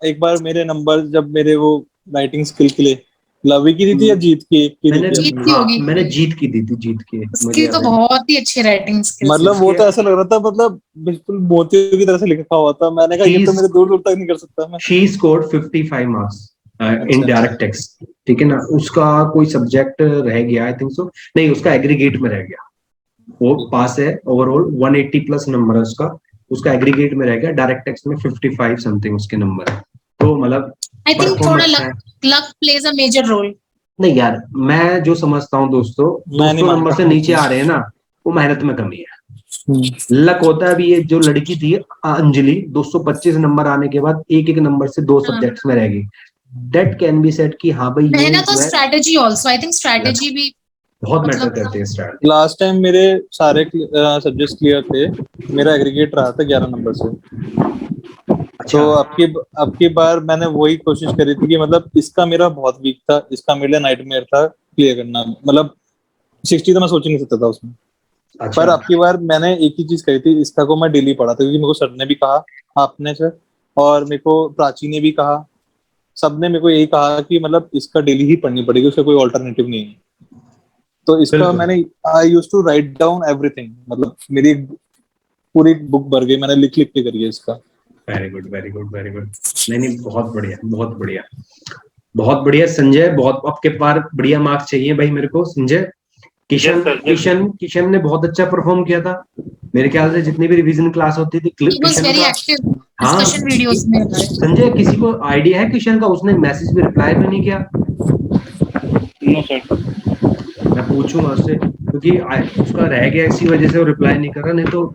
एक बार मेरे नंबर जब मेरे वो राइटिंग स्किल के लिए, लवी की दी थी या जीत की दी
मैंने
थी
जीत
आपने?
की
हाँ,
होगी।
मैंने जीत की दी थी, जीत की मुझे
उसकी
याद
तो
है।
बहुत ही अच्छी राइटिंग स्किल्स
मतलब वो तो ऐसा लग रहा था, मतलब बिल्कुल मोतियों की तरह से लिखा हुआ था, मैंने कहा ये तो मेरे दूर दूर तक नहीं कर सकता मैं।
शी स्कोर्ड 55 मार्क्स इन
अच्छा।
डायरेक्ट टेक्स्ट, ठीक है ना। उसका कोई सब्जेक्ट रह गया, आई थिंक सो, नहीं उसका एग्रीगेट में रह गया, वो पास है ओवरऑल 180 प्लस नंबर है उसका एग्रीगेट में रह गया, डायरेक्ट टेक्स्ट में 55 समथिंग उसके नंबर है, तो मतलब
आई थिंक थोड़ा
परफॉर्मेंस है।
Luck plays a major role.
नहीं यार, मैं जो समझता हूँ दोस्तों,
मैं नहीं
200 नंबर
मानता।
से नीचे आ रहे हैं ना, वो मेहनत में कमी है, लक होता है। अभी ये जो लड़की थी अंजलि, 225 नंबर आने के बाद एक नंबर से 2 सब्जेक्ट्स में रह गई, दैट कैन बी सेड कि हाँ भाई ये
मेहनत और
जो है
strategy also, I think strategy भी
बहुत मैटर
मतलब
करती है स्ट्रैटेजी।
लास्ट टाइम मेरे सारे सब्जेक्ट्स क्लियर थे, मेरा एग्रीगेट रहा था 11 नंबर से।
अच्छा,
तो आपकी बार मैंने वही कोशिश करी थी कि मतलब इसका मेरा बहुत वीक था, इसका मेरा नाइटमेयर था क्लियर करना, मतलब 60 तो मैं सोच ही नहीं सकता था उसमें।
अच्छा,
पर आपकी बार मैंने एक ही चीज करी थी, इसका को मैं डेली पढ़ा था, क्योंकि मेरे को सर ने भी कहा, आपने सर, और मेरे को प्राची ने भी कहा, सबने मेरे को यही कहा कि मतलब इसका डेली ही पढ़नी पड़ेगी, उसका कोई ऑल्टरनेटिव नहीं है। तो इसका
बिल्कुल।
मैंने I used to write down everything, मतलब मेरी पूरी बुक भर गई, मैंने लिख लिख के करी है इसका।
Very good very good very good. नहीं नहीं, बहुत बढ़िया बहुत बढ़िया बहुत बढ़िया संजय, बहुत आपके पास बढ़िया मार्क्स चाहिए भाई मेरे को संजय। किशन, किशन ने बहुत अच्छा परफॉर्म किया था मेरे ख्याल से, जितनी भी रिवीजन क्लास होती थी
ही वाज
किशन
वेरी
का।
एक्टिव
हाँ
डिस्कशन वीडियोस में हमारे।
संजय, किसी को आइडिया है किशन का? उसने मैसेज में रिप्लाई भी नहीं किया।
No sir.
मैं पूछूंगा उससे, क्योंकि उसका रह गया इसी वजह से वो रिप्लाई नहीं कर रहा, नहीं तो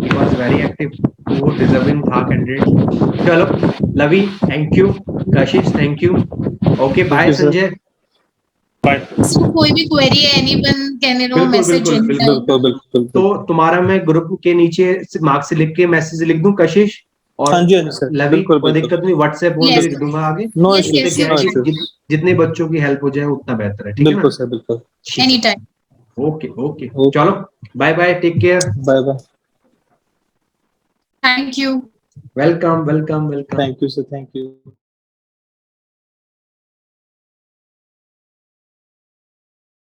ही वाज वेरी एक्टिव, वो डिजर्विंग था कैंडिडेट। चलो Lavi thank you, Kashish thank you, okay bye Sanjay.
So कोई भी क्वेरी है एनीवन कैन यू नो
बिल्कुल
मैसेज
बिल्कुल
एनी
बिल्कुल।
टाइम।
बिल्कुल बिल्कुल
तो
बिल्कुल।
तुम्हारा मैं ग्रुप के नीचे मार्क्स लिख के मैसेज लिख दूं कशिश, और
हाँ जी सर,
लवी
बिल्कुल
कोई
बिल्कुल।
दिक्कत नहीं, व्हाट्सएप बोल के
यस
लिख दूंगा आगे।
नो
यस
उससे
इश्यूज,
यस
क्या
नो
है
यस
कि
इश्यूज।
जितने बच्चों की हेल्प हो जाए उतना बेहतर है, ठीक है
बिल्कुल
ना।
सर, बिल्कुल।
ठीक
एनी
है,
टाइम।
ओके ओके, चलो bye bye, take care,
bye bye.
Thank you.
Welcome welcome welcome.
Thank you sir, thank you.